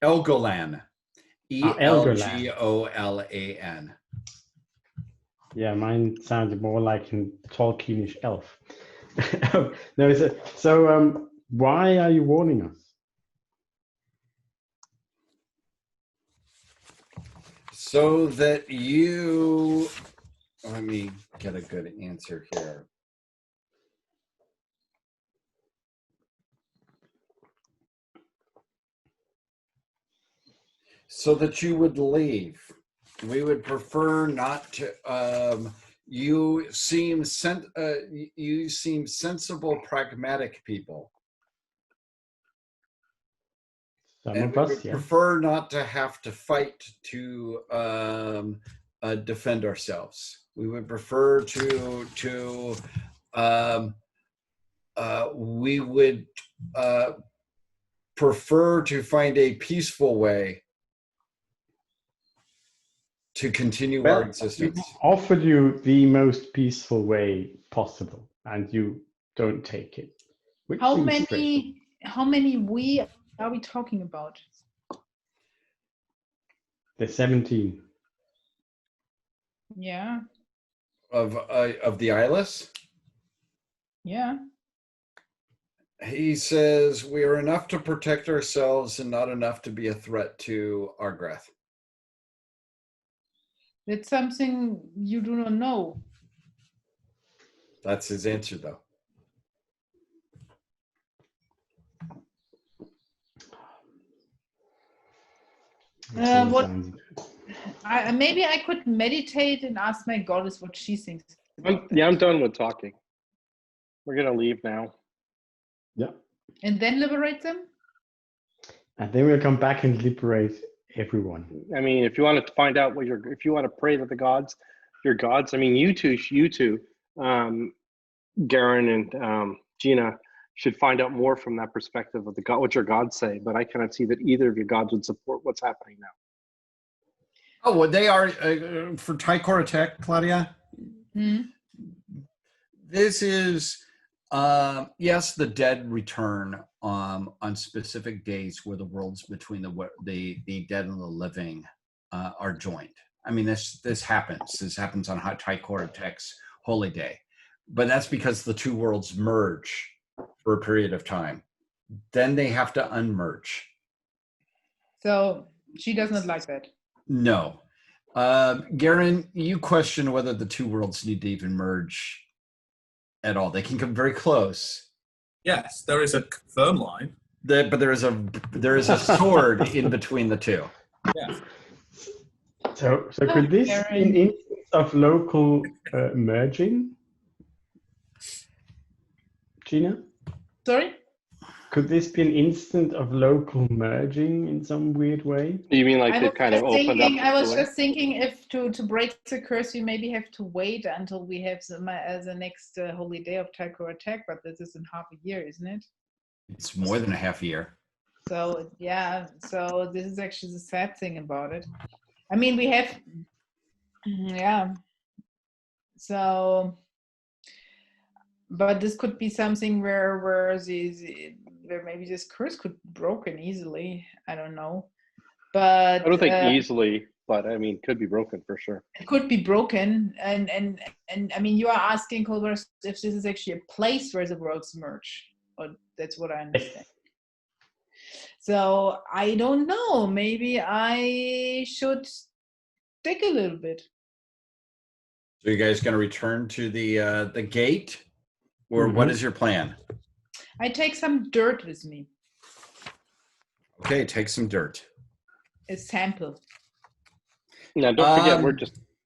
Elgolan. Elgolan. Yeah, mine sounded more like a Tolkienish elf. No, so why are you warning us? So that you, let me get a good answer here. So that you would leave. We would prefer not to. You seem sensible, pragmatic people. Some And of we us, would yeah. prefer not to have to fight to defend ourselves. We would prefer we would prefer to find a peaceful way to continue our existence. We offered you the most peaceful way possible, and you don't take it. How many we are we talking about? The 17. Yeah. Of the eyeless? Yeah. He says we are enough to protect ourselves and not enough to be a threat to Argrath. It's something you do not know. That's his answer, though. Maybe I could meditate and ask my goddess what she thinks. I'm done with talking. We're gonna leave now. Yeah. And then liberate them? And then we'll come back and liberate everyone. I mean, if you want to find out if you want to pray to the gods, your gods. I mean, you two, Garen and Gina, should find out more from that perspective of what your gods say. But I cannot see that either of your gods would support what's happening now. Oh, well, they are for Tychor attack, Claudia. Hmm? This is yes, the dead return on specific days where the worlds between the dead and the living are joined. I mean, this happens. This happens on Tychor attack's holy day, but that's because the two worlds merge for a period of time. Then they have to unmerge. So she does not like that. No. Garen, you question whether the two worlds need to even merge at all. They can come very close. Yes, there is a firm line. But there is a sword in between the two. Yeah. So could this be an instance of local merging? Gina? Sorry? Could this be an instant of local merging in some weird way? You mean like it kind of opened up? I was just thinking if to break the curse, you maybe have to wait until we have the next holy day of Tychor attack, but this is in half a year, isn't it? It's more than a half a year. So, yeah, so this is actually the sad thing about it. I mean, we have, yeah, so, but this could be something where maybe this curse could be broken easily. I don't know, but I don't think easily, but I mean, could be broken for sure. It could be broken, and I mean, you are asking Colbert if this is actually a place where the worlds merge, or that's what I understand. So I don't know. Maybe I should dig a little bit. So you guys going to return to the gate, or what is your plan? I take some dirt with me. Okay, take some dirt. A sample. Now, don't forget,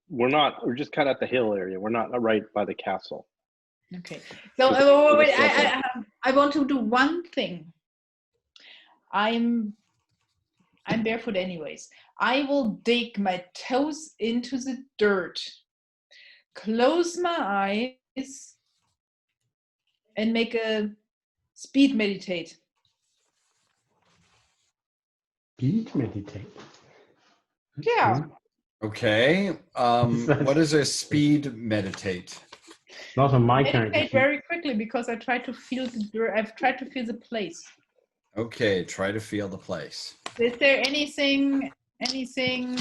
we're just kind of at the hill area. We're not right by the castle. Okay. So wait, I want to do one thing. I'm barefoot anyways. I will dig my toes into the dirt, close my eyes, and make a speed meditate. Speed meditate? Yeah. Okay. What is a speed meditate? Not on my meditate character. Very quickly because I try to feel the dirt. I've tried to feel the place. Okay, try to feel the place. Is there any anything?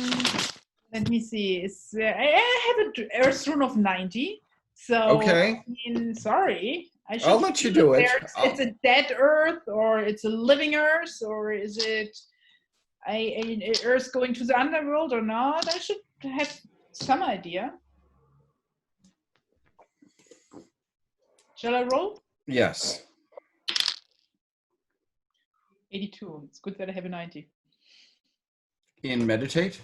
Let me see. I have an Earth rune of 90. So, Okay. I mean, sorry. I'll let you do it. It's a dead Earth, or it's a living Earth, or is it a Earth going to the underworld or not? I should have some idea. Shall I roll? Yes. 82. It's good that I have a 90. In meditate?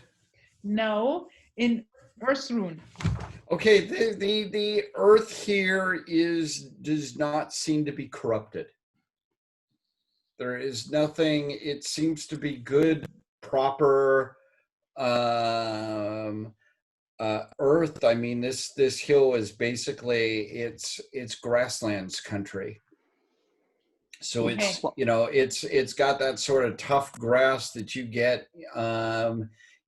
No, in Earth rune. Okay, the earth here does not seem to be corrupted. There is nothing. It seems to be good, proper earth. I mean, this hill is basically it's grasslands country. So it's it's got that sort of tough grass that you get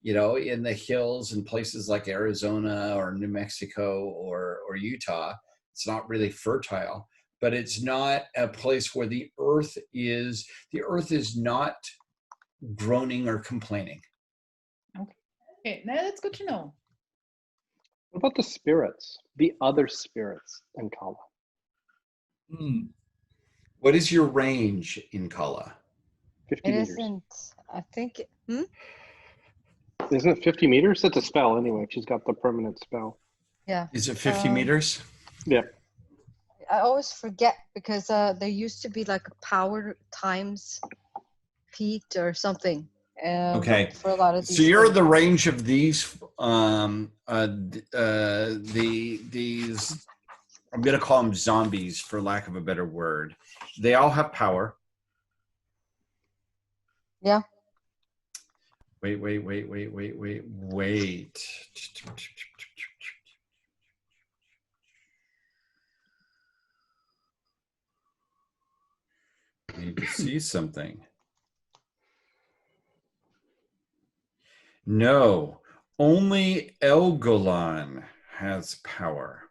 in the hills in places like Arizona or New Mexico or Utah. It's not really fertile, but it's not a place where the earth is not groaning or complaining. Okay, now that's good to know. What about the spirits, the other spirits in Kala? What is your range in Kala? 50 It meters. isn't. I think. Isn't it 50 meters? That's a spell anyway. She's got the permanent spell. Yeah. Is it 50 meters? Yeah. I always forget because there used to be like a power times feet or something. Okay. For a lot of these. So you're things. the range of these these. I'm going to call them zombies for lack of a better word. They all have power. Yeah. Wait. I need to see something. No, only Elgolan has power.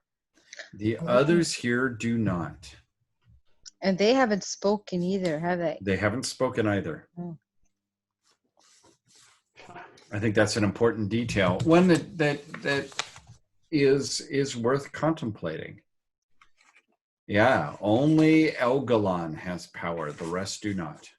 The others here do not. And they haven't spoken either, have they? They haven't spoken either. Oh. I think that's an important detail. One that is worth contemplating. Yeah, only Elgolan has power. The rest do not.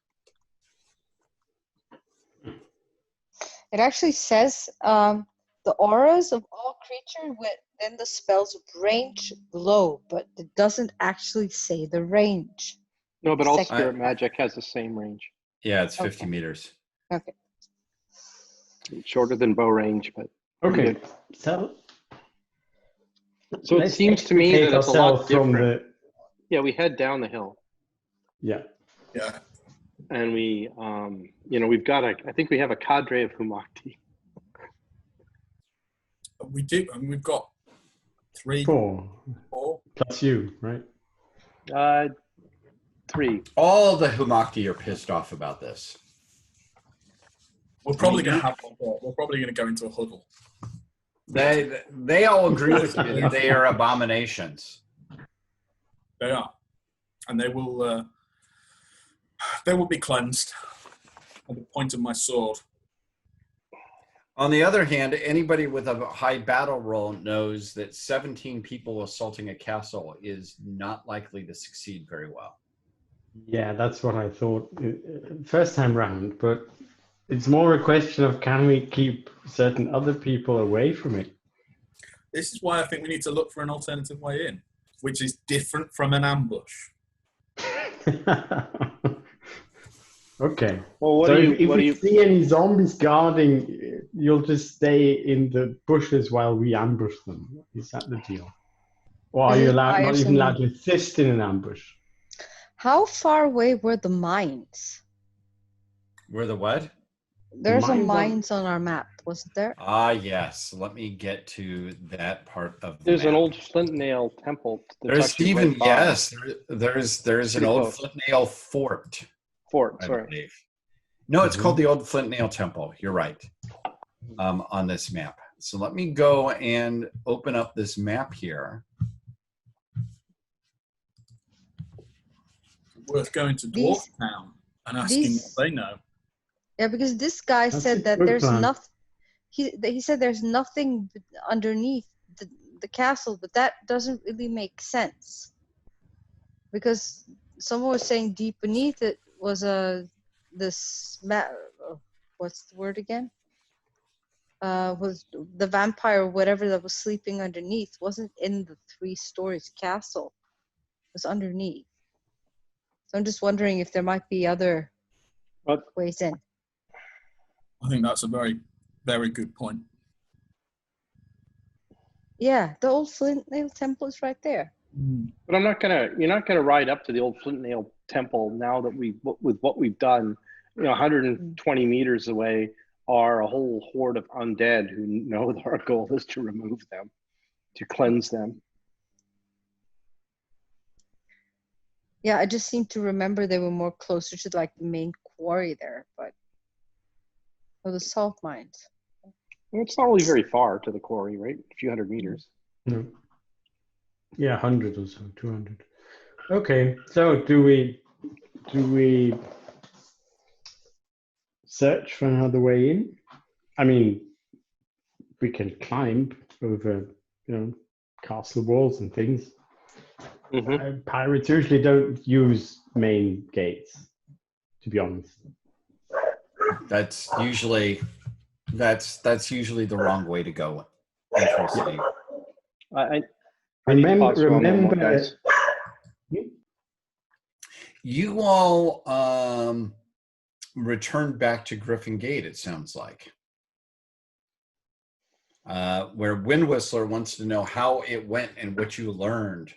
It actually says the auras of all creatures within the spell's range glow, but it doesn't actually say the range. No, but all spirit magic has the same range. Yeah, it's 50 meters. Okay. Shorter than bow range, but Okay. So it seems to me that it's a lot different. from Yeah, we head down the hill. Yeah. Yeah. And we, we've got I think we have a cadre of Humakti. We do, and we've got Four. 4. Plus you, right? 3. All the Humakti are pissed off about this. We're probably going to have one more. We're probably going to go into a huddle. They all agree with you that they are abominations. They are, and they will be cleansed at the point of my sword. On the other hand, anybody with a high battle roll knows that 17 people assaulting a castle is not likely to succeed very well. Yeah, that's what I thought first time round, but it's more a question of can we keep certain other people away from it? This is why I think we need to look for an alternative way in, which is different from an ambush. Okay. Well, if you see any zombies guarding, you'll just stay in the bushes while we ambush them. Is that the deal? Or are you not even allowed to assist in an ambush? How far away were the mines? Were the what? There's a mines on our map, wasn't there? Ah, yes. Let me get to that part of the There's map. an old flint nail temple. There's even, yes, there's an old flint nail fort. Sorry. No, it's called the Old Flint Nail Temple. You're right. On this map. So let me go and open up this map here. Worth going to Dwarven Town and asking what they know. Yeah, because this guy That's said a that good there's plan. nothing. He said there's nothing underneath the castle, but that doesn't really make sense because someone was saying deep beneath it was what's the word again? Was the vampire or whatever that was sleeping underneath wasn't in the 3 stories castle. It was underneath. So I'm just wondering if there might be other But ways in. I think that's a very, very good point. Yeah, the old Flint Nail Temple is right there. But you're not gonna ride up to the old Flint Nail Temple now that with what we've done. 120 meters away are a whole horde of undead who know that our goal is to remove them, to cleanse them. Yeah, I just seem to remember they were more closer to like the main quarry there, or the salt mines. It's not really very far to the quarry, right? A few hundred meters. No. Yeah, 100 or so, 200. Okay, so do we search for another way in? I mean, we can climb over, castle walls and things. Mm-hmm. Pirates usually don't use main gates, to be honest. That's usually the wrong way to go. Interesting. I need to pause for one moment, guys. You all returned back to Griffin Gate, it sounds like. Where Wind Whistler wants to know how it went and what you learned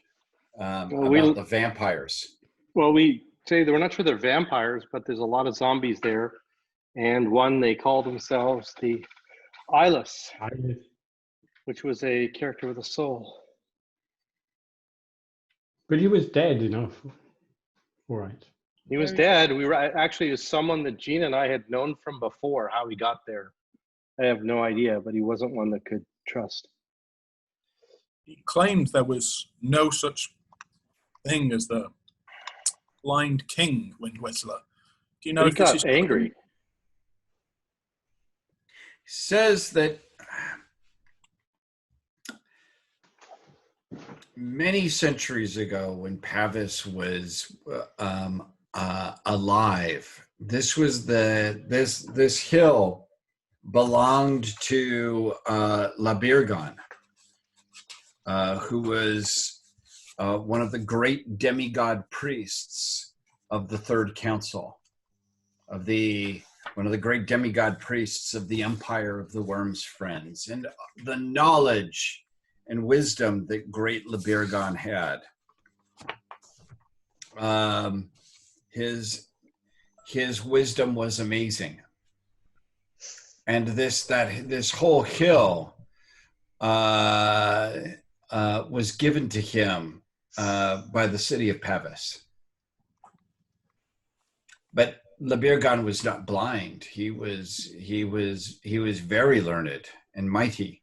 about the vampires. Well, we say we're not sure they're vampires, but there's a lot of zombies there. And one, they call themselves the Eyeless, which was a character with a soul. But he was dead enough. All right. He was dead. We were actually as someone that Gina and I had known from before. How he got there, I have no idea, but he wasn't one that could trust. He claimed there was no such thing as the blind king, Wind Whistler. Do you know But if he this got is angry. Says that many centuries ago, when Pavis was alive, this hill belonged to Labirgon, who was one of the great demigod priests of the Third Council, one of the great demigod priests of the Empire of the Worm's Friends, and the knowledge and wisdom that great Labirgon had. His wisdom was amazing, and this whole hill was given to him by the city of Pavis. But Labirgon was not blind. He was very learned and mighty.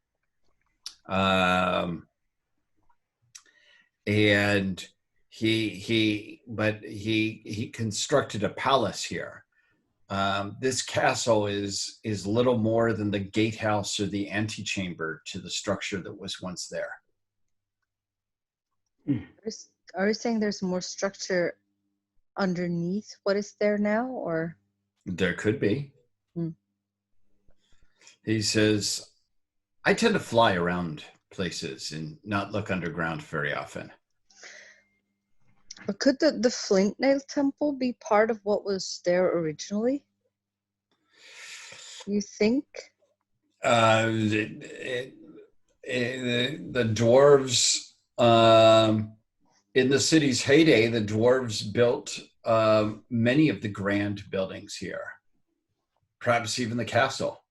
And he constructed a palace here. This castle is little more than the gatehouse or the antechamber to the structure that was once there. Are you saying there's more structure underneath what is there now, or? There could be. He says, I tend to fly around places and not look underground very often. But could the Flint Nail Temple be part of what was there originally? You think? The dwarves, in the city's heyday, the dwarves built many of the grand buildings here, perhaps even the castle.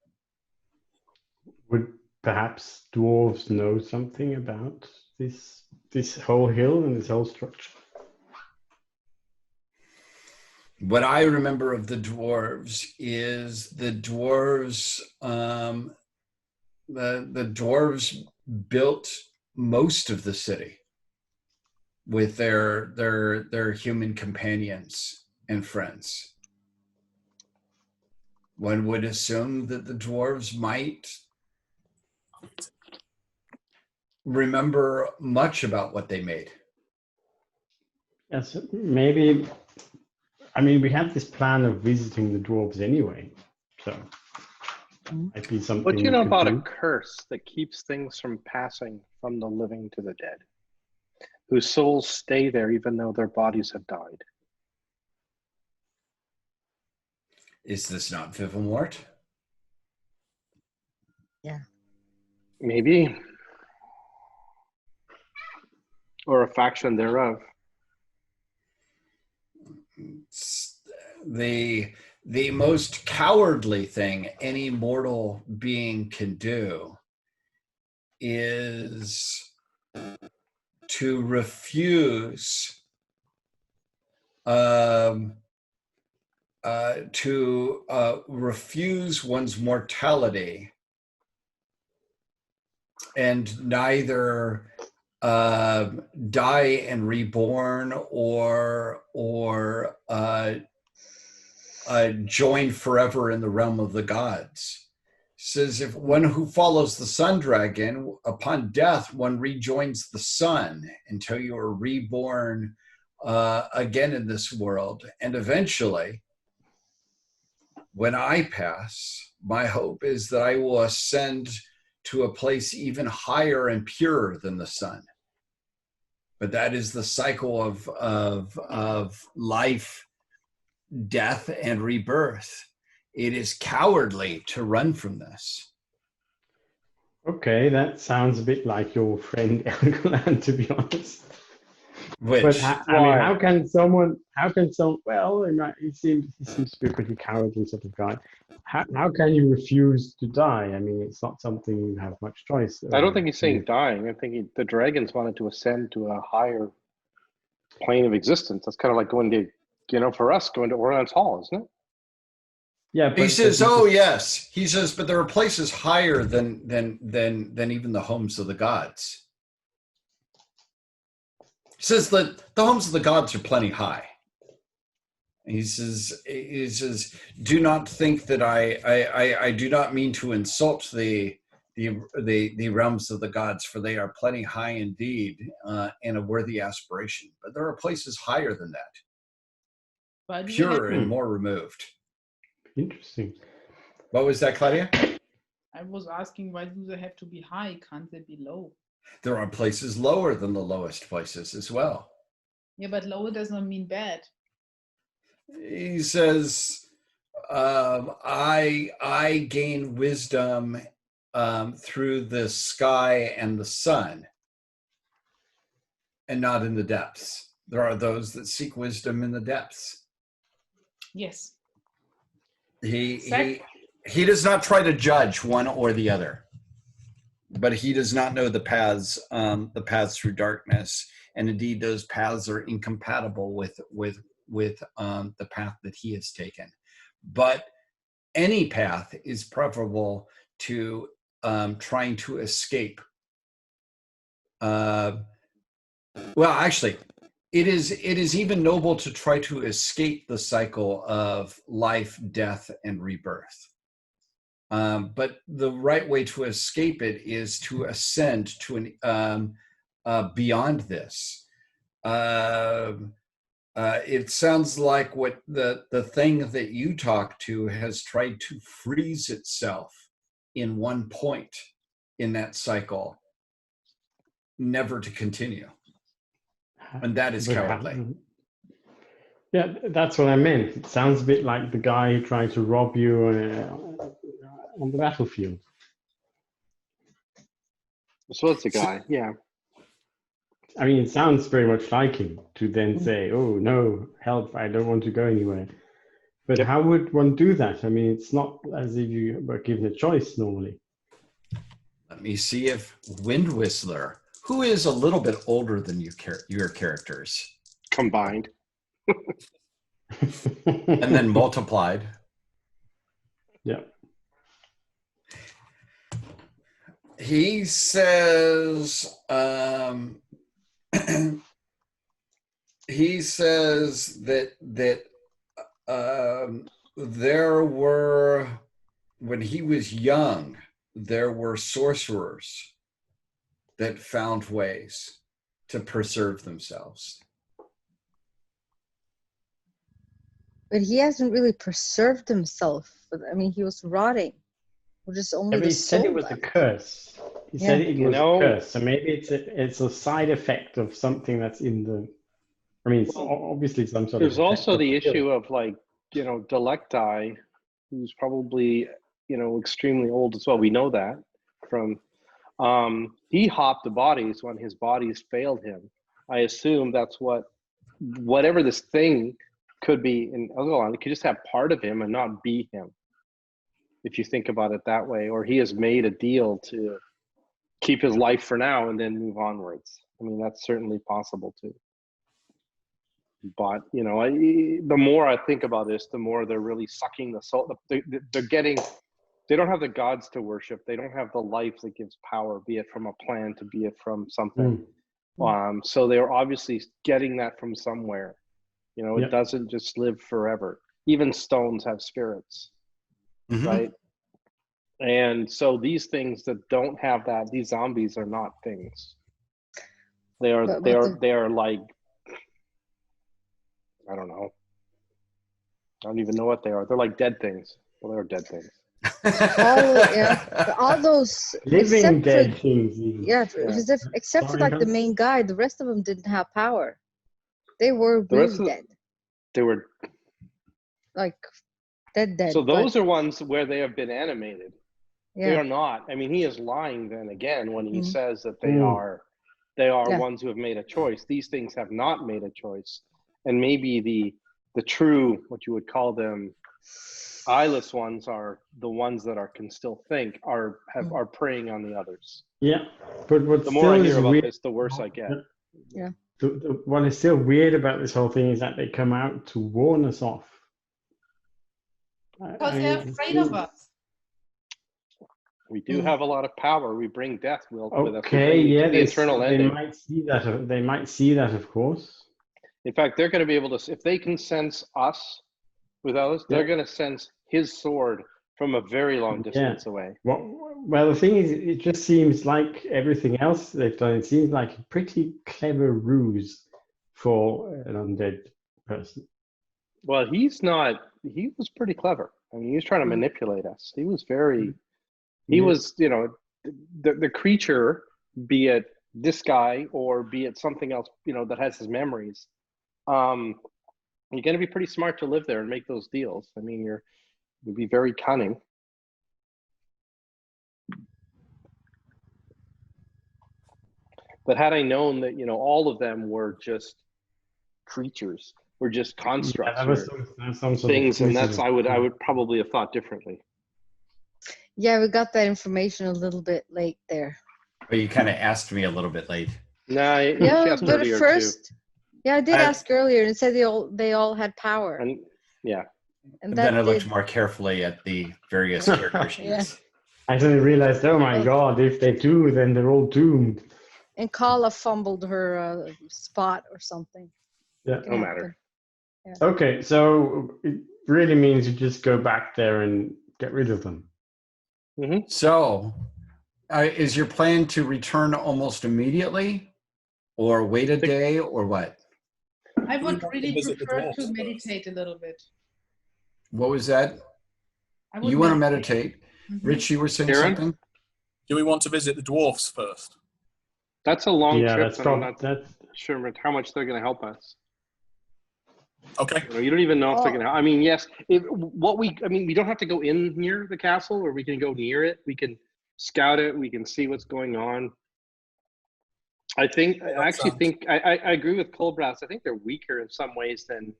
Would perhaps dwarves know something about this whole hill and this whole structure? What I remember of the dwarves is the dwarves built most of the city with their human companions and friends. one would assume that the dwarves might remember much about what they made. Yes, maybe. I mean, we have this plan of visiting the dwarves anyway, so might be something. What do you we know could about a do. curse that keeps things from passing from the living to the dead, whose souls stay there even though their bodies have died? Is this not Vivamort? Yeah. Maybe. Or a faction thereof. The most cowardly thing any mortal being can do is to refuse refuse one's mortality and neither die and reborn or join forever in the realm of the gods. Says if one who follows the sun dragon, upon death, one rejoins the sun until you are reborn again in this world. And eventually, when I pass, my hope is that I will ascend to a place even higher and purer than the sun. But that is the cycle of life, death, and rebirth. It is cowardly to run from this. Okay, that sounds a bit like your friend Elgoland, to be honest. Which, But I mean, how can someone? Well, he seems to be a pretty cowardly sort of guy. How can you refuse to die? I mean, it's not something you have much choice. I don't think he's saying dying. I think the dragons wanted to ascend to a higher plane of existence. That's kind of like going to, for us, going to Orion's Hall, isn't it? Yeah, but he says, yes. He says, but there are places higher than even the homes of the gods. He says that the homes of the gods are plenty high. He says, do not think that I do not mean to insult the realms of the gods, for they are plenty high indeed, and a worthy aspiration. But there are places higher than that, purer and more removed. Interesting. What was that, Claudia? I was asking, why do they have to be high? Can't they be low? There are places lower than the lowest places as well. Yeah, but lower does not mean bad. He says, I gain wisdom through the sky and the sun, and not in the depths. There are those that seek wisdom in the depths. Yes. He does not try to judge one or the other, but he does not know the paths through darkness, and indeed those paths are incompatible with the path that he has taken. But any path is preferable to trying to escape. Well, actually, it is even noble to try to escape the cycle of life, death, and rebirth. But the right way to escape it is to ascend to an beyond this. It sounds like what the thing that you talk to has tried to freeze itself in one point in that cycle, never to continue. And that is cowardly. Yeah, that's what I meant. It sounds a bit like the guy who tried to rob you on the battlefield. So it's a guy, yeah. I mean, it sounds very much like him to then say, oh, no, help, I don't want to go anywhere. But how would one do that? I mean, it's not as if you were given a choice normally. Let me see if Wind Whistler, who is a little bit older than your characters. Combined. And then multiplied. Yeah. He says, he says that there were, when he was young, there were sorcerers that found ways to preserve themselves. But he hasn't really preserved himself. I mean, he was rotting. Or just only But the he said it soul was a left. curse. He Yeah. said it You was know- a curse. So maybe it's a side effect of something that's in the. I mean, it's obviously some sort There's of. also the effect of issue of like, Delecti, who's probably, extremely old as well. We know that from, he hopped the bodies when his bodies failed him. I assume that's whatever this thing could be in Elgalan, it could just have part of him and not be him. If you think about it that way, or he has made a deal to keep his life for now and then move onwards. I mean, that's certainly possible too. But the more I think about this, the more they're really sucking the soul. They're getting. They don't have the gods to worship. They don't have the life that gives power, be it from a plant, to be it from something. So they're obviously getting that from somewhere. It doesn't just live forever. Even stones have spirits, right? And so these things that don't have that, these zombies are not things. They are like, I don't know. I don't even know what they are. They're like dead things. Well, they're dead things. All those living dead things. Even. Except for like the main guy, the rest of them didn't have power. They were really dead. They were like dead. So those are ones where they have been animated. Yeah. They are not. I mean, he is lying then again when he says that they are ones who have made a choice. These things have not made a choice. And maybe the true, what you would call them, eyeless ones are the ones that can still think, are preying on the others. Yeah, but the more I hear about this, the worse I get. Yeah. What is still weird about this whole thing is that they come out to warn us off. Because they're afraid of us. We do have a lot of power. We bring death with us. Okay, the eternal ending. They might see that. They might see that, of course. In fact, they're going to be able to, if they can sense us without us, they're going to sense his sword from a very long distance away. Well, the thing is, it just seems like everything else they've done. It seems like a pretty clever ruse for an undead person. Well, he's not. He was pretty clever. I mean, he was trying to manipulate us. He was very. He was, the creature, be it this guy or be it something else, that has his memories. You're going to be pretty smart to live there and make those deals. I mean, you'd be very cunning. But had I known that, all of them were just creatures, were just constructs, things, and I would probably have thought differently. Yeah, we got that information a little bit late there. But you kind of asked me a little bit late. No, but at first, I did ask earlier and said they all had power. And then I looked more carefully at the various character sheets. I suddenly realized, oh my god, if they do, then they're all doomed. And Kala fumbled her spot or something. Yeah, no matter. Yeah. Okay, so it really means you just go back there and get rid of them. Mm-hmm. So, is your plan to return almost immediately, or wait a day, or what? I would really prefer to meditate a little bit. What was that? You want to meditate? Mm-hmm. Rich, you were saying something? Do we want to visit the dwarfs first? That's a long trip. That's I'm not sure how much they're going to help us. Okay. You don't even know if they're going to. I mean, yes. we don't have to go in near the castle, or we can go near it. We can scout it. We can see what's going on. I agree with Colbrass. I think they're weaker in some ways than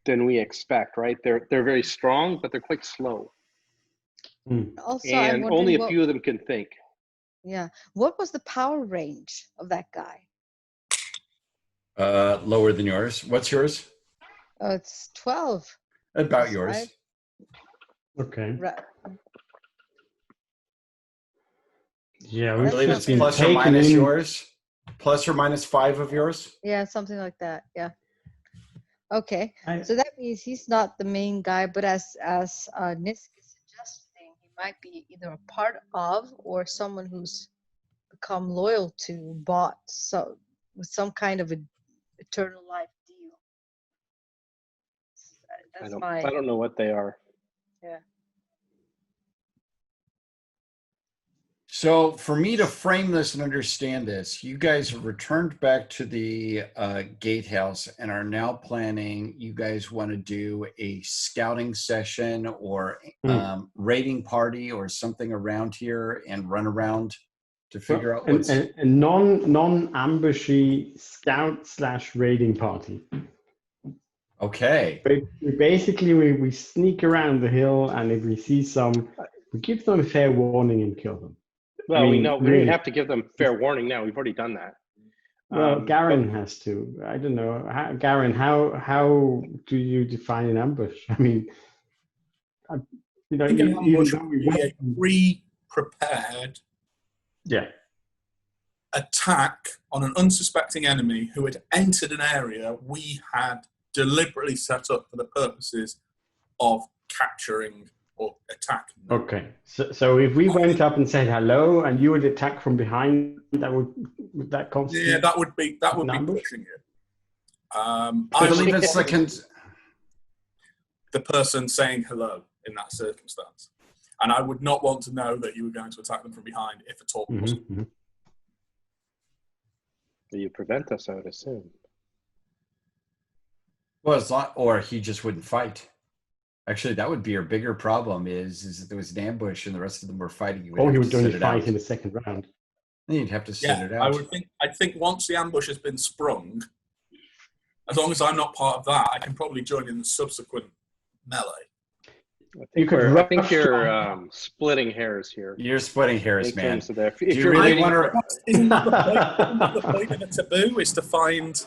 we expect. Right? They're very strong, but they're quite slow. Also, and only a few of them can think. Yeah. What was the power range of that guy? Lower than yours. What's yours? It's 12. About yours. Right? Okay. Right. Yeah, I believe it's plus or minus yours. Plus or minus 5 of yours. Yeah, something like that. Yeah. Okay. So that he's not the main guy, but as Nisk is suggesting, he might be either a part of or someone who's become loyal to bot, so with some kind of a eternal life deal. That's I don't know what they are. yeah. So for me to frame this and understand this, you guys have returned back to the gatehouse and are now planning, you guys want to do a scouting session or raiding party or something around here and run around to figure out what's... A non-ambushy scout/raiding party. Okay. We sneak around the hill, and if we see some, we give them a fair warning and kill them. Well, I mean, we know we really, don't have to give them fair warning now. We've already done that. Well, Garen has to. I don't know. Garen, how do you define an ambush? I mean, you know, I think an ambush even though would be a pre-prepared attack on an unsuspecting enemy who had entered an area we had deliberately set up for the purposes of capturing or attacking them. Okay, so if we went up and said hello, and you would attack from behind, would that constitute? Yeah, that would be ambush? pushing it. I believe it's the person saying hello in that circumstance, and I would not want to know that you were going to attack them from behind, if at all possible. Mm-hmm. You prevent us, I would assume. Well, it's not, or he just wouldn't fight. Actually, that would be your bigger problem is that there was an ambush and the rest of them were fighting. You Or he would only fight in the second round. Then you'd have to sit it out. I think once the ambush has been sprung, as long as I'm not part of that, I can probably join in the subsequent melee. I think you're splitting hairs here. You're splitting hairs, man. If you really want to... Isn't the point of a taboo is to find...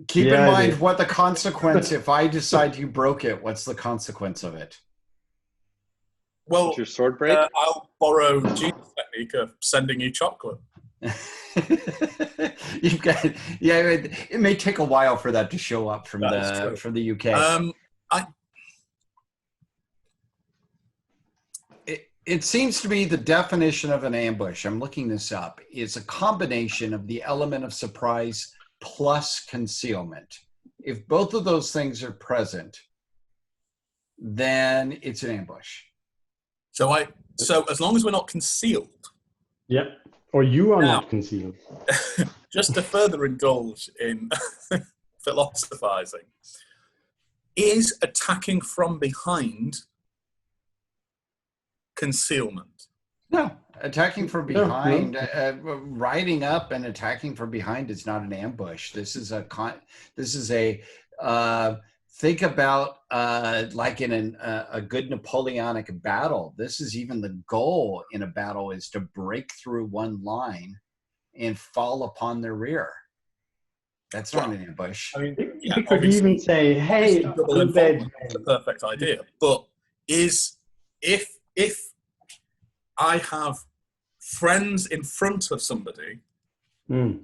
Keep in mind what the consequence, if I decide you broke it, what's the consequence of it? Well, did your sword break? I'll borrow Gene's technique of sending you chocolate. You've got, it may take a while for that to show up from the UK. It seems to be the definition of an ambush. I'm looking this up. Is a combination of the element of surprise plus concealment. If both of those things are present, then it's an ambush. So as long as we're not concealed. Yep. Or you are not concealed. Just to further indulge in philosophizing, is attacking from behind concealment? No, attacking from behind, riding up and attacking from behind is not an ambush. This is think about like in a good Napoleonic battle. This is even the goal in a battle is to break through one line and fall upon their rear. That's not an ambush. I mean, you could even say, "Hey, Undead." It's a perfect idea, but if I have friends in front of somebody, in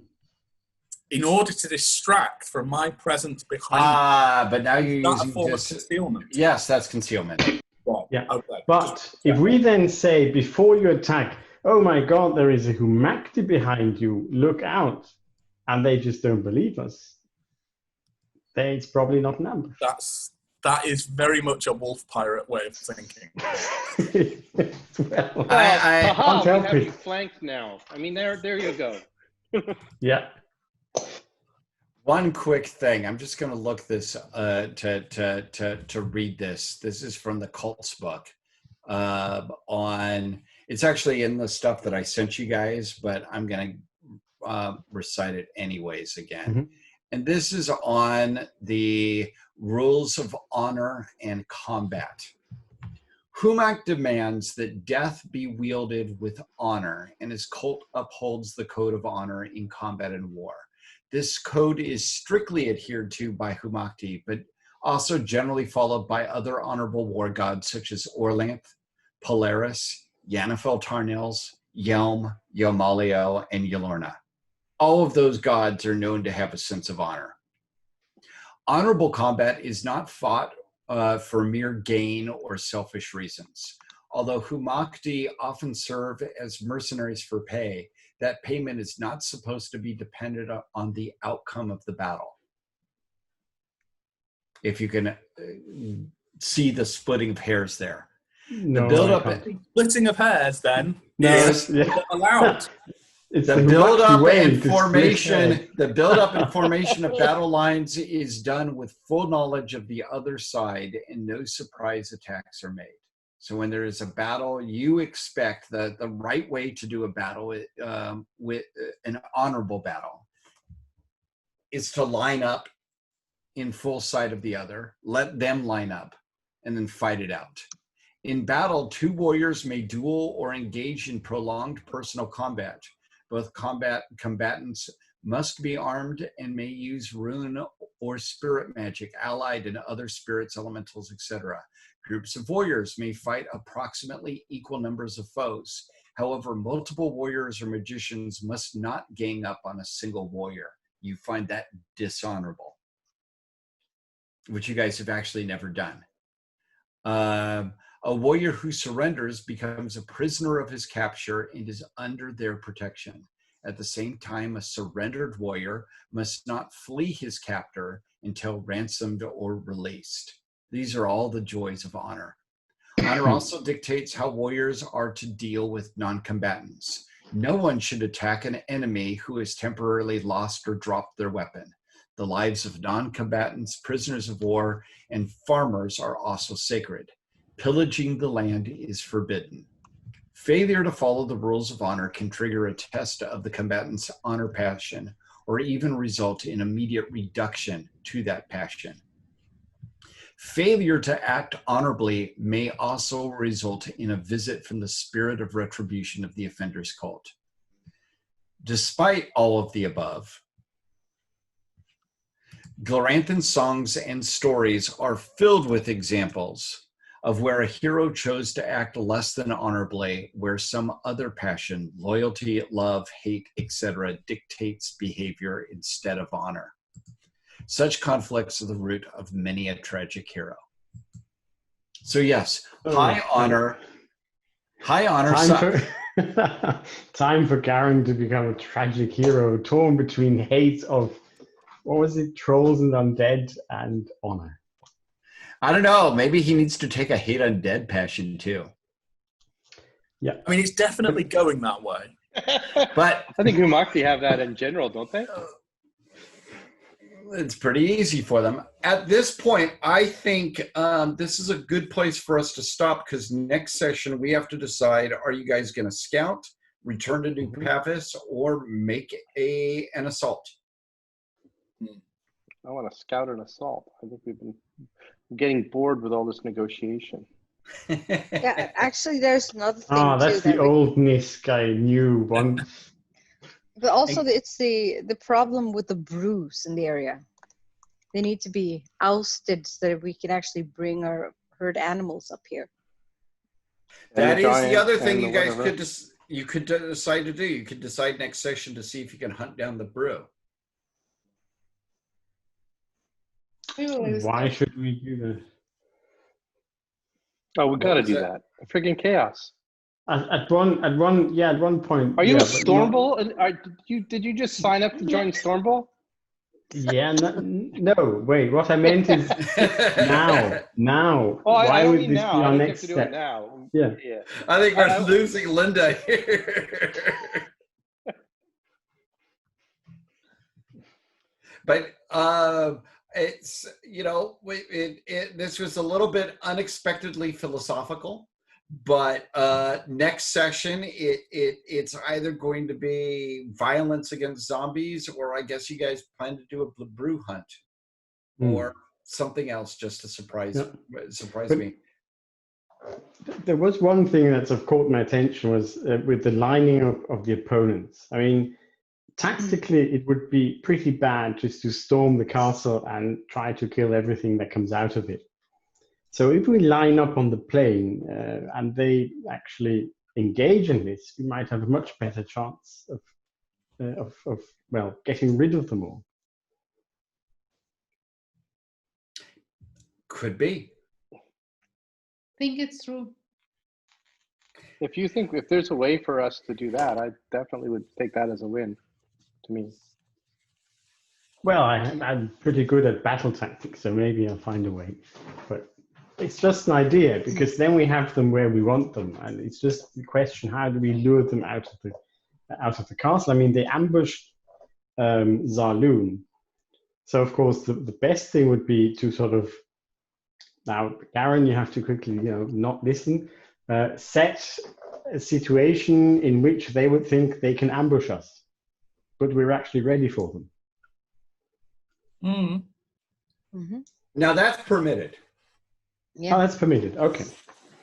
order to distract from my presence behind. But now you're using a form of concealment. Yes, that's concealment. Right. Yeah. Okay. But if we then say before you attack, "Oh my God, there is a Humakti behind you. Look out!" and they just don't believe us, then it's probably not an ambush. That is very much a wolf pirate way of thinking. Well, I can't help have it. you flanked now. I mean, there you go. Yeah. One quick thing. I'm just going to look this to read this. This is from the Cults book. It's actually in the stuff that I sent you guys, but I'm going to recite it anyways again. Mm-hmm. And this is on the rules of honor and combat. Humak demands that death be wielded with honor, and his cult upholds the code of honor in combat and war. This code is strictly adhered to by Humakti, but also generally followed by other honorable war gods such as Orlanth, Polaris, Yanifel Tarnils, Yelm, Yomalio, and Yelorna. All of those gods are known to have a sense of honor. Honorable combat is not fought for mere gain or selfish reasons. Although Humakti often serve as mercenaries for pay, that payment is not supposed to be dependent on the outcome of the battle. If you can see the splitting of hairs there. No, the build I up, can't. Splitting of hairs then No, is yeah. allowed. It's the the build Humakti up way and to split formation. hairs. The build up and formation of battle lines is done with full knowledge of the other side, and no surprise attacks are made. So when there is a battle, you expect the right way to do a battle with an honorable battle is to line up in full sight of the other, let them line up, and then fight it out. In battle, two warriors may duel or engage in prolonged personal combat. Both combatants must be armed and may use rune or spirit magic, allied in other spirits, elementals, etc. Groups of warriors may fight approximately equal numbers of foes. However, multiple warriors or magicians must not gang up on a single warrior. You find that dishonorable, which you guys have actually never done. A warrior who surrenders becomes a prisoner of his capture and is under their protection. At the same time, a surrendered warrior must not flee his captor until ransomed or released. These are all the joys of honor. Honor also dictates how warriors are to deal with non-combatants. No one should attack an enemy who has temporarily lost or dropped their weapon. The lives of non-combatants, prisoners of war, and farmers are also sacred. Pillaging the land is forbidden. Failure to follow the rules of honor can trigger a test of the combatant's honor passion, or even result in immediate reduction to that passion. Failure to act honorably may also result in a visit from the spirit of retribution of the offender's cult. Despite all of the above, Gloranthan's songs and stories are filled with examples of where a hero chose to act less than honorably, where some other passion, loyalty, love, hate, etc., dictates behavior instead of honor. Such conflicts are the root of many a tragic hero. So yes, high honor Time sucks. Time for Garen to become a tragic hero, torn between hate of, what was it, trolls and undead, and honor. I don't know. Maybe he needs to take a hate undead passion too. Yeah, I mean, it's definitely going that way. But I think Humakti have that in general, don't they? it's pretty easy for them. At this point, I think this is a good place for us to stop, because next session we have to decide, are you guys going to scout, return to New Pavis, or make an assault? I want to scout an assault. I think we've been getting bored with all this negotiation. Yeah, actually, there's another thing that's too. the old Nisk I knew once. But also, it's the problem with the brews in the area. They need to be ousted so that we can actually bring our herd animals up here. That is the other thing you guys could decide to do. You could decide next session to see if you can hunt down the brew. Why should we do that? Oh, we got to do that. Friggin' chaos. At one point. Are you a but Stormbull? Did you just sign up to join Stormbull? Yeah, no, wait. What I meant is now. Oh, Why I don't would mean this now. be I our think you next have to do step? it now. Yeah. I think we're losing Linda here. But it's, this was a little bit unexpectedly philosophical. But next session, it's either going to be violence against zombies, or I guess you guys plan to do a brew hunt, or something else just to surprise me. There was one thing that's caught my attention, was with the lining of the opponents. I mean, tactically, it would be pretty bad just to storm the castle and try to kill everything that comes out of it. So if we line up on the plain and they actually engage in this, we might have a much better chance of getting rid of them all. Could be. Think it through. If there's a way for us to do that, I definitely would take that as a win to me. Well, I'm pretty good at battle tactics, so maybe I'll find a way. But it's just an idea, because then we have them where we want them, and it's just the question: how do we lure them out of the castle? I mean, they ambushed Zaloon, so of course the best thing would be to sort of, now, Garen, you have to quickly, not listen. Set a situation in which they would think they can ambush us, but we're actually ready for them. Mm-hmm. Now that's permitted. Yeah. Oh, that's permitted. Okay.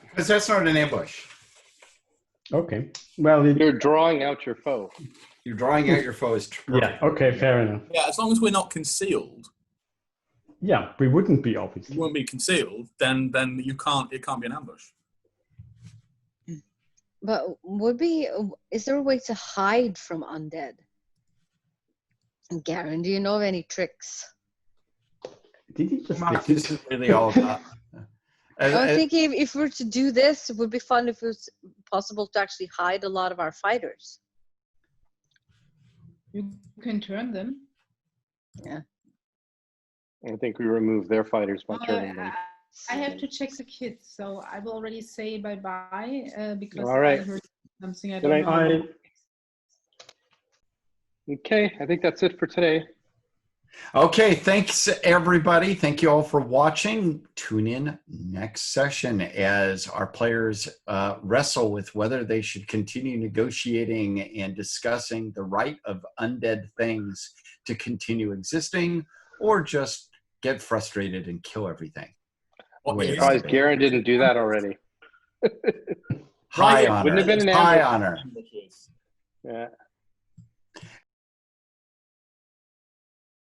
Because that's not an ambush. Okay. Well, You're drawing out your foe. You're drawing out your foes. yeah. Okay. Fair enough. Yeah, as long as we're not concealed, Yeah, we wouldn't be, obviously. we won't be concealed. Then you can't. It can't be an ambush. But is there a way to hide from undead? Garen, do you know of any tricks? Did he just Mark listen? isn't really all that. I was thinking if we were to do this, it would be fun if it was possible to actually hide a lot of our fighters. You can turn them. Yeah. I think we remove their fighters by turning them. I have to check the kits, so I will already say bye-bye because All right. I heard something I Good don't night. know. Bye. Okay, I think that's it for today. Okay, thanks everybody. Thank you all for watching. Tune in next session as our players wrestle with whether they should continue negotiating and discussing the right of undead things to continue existing, or just get frustrated and kill everything. What Wait, is- Surprised Garen didn't do that already. High Right, honor. wouldn't have been an High ambush. honor. Yeah.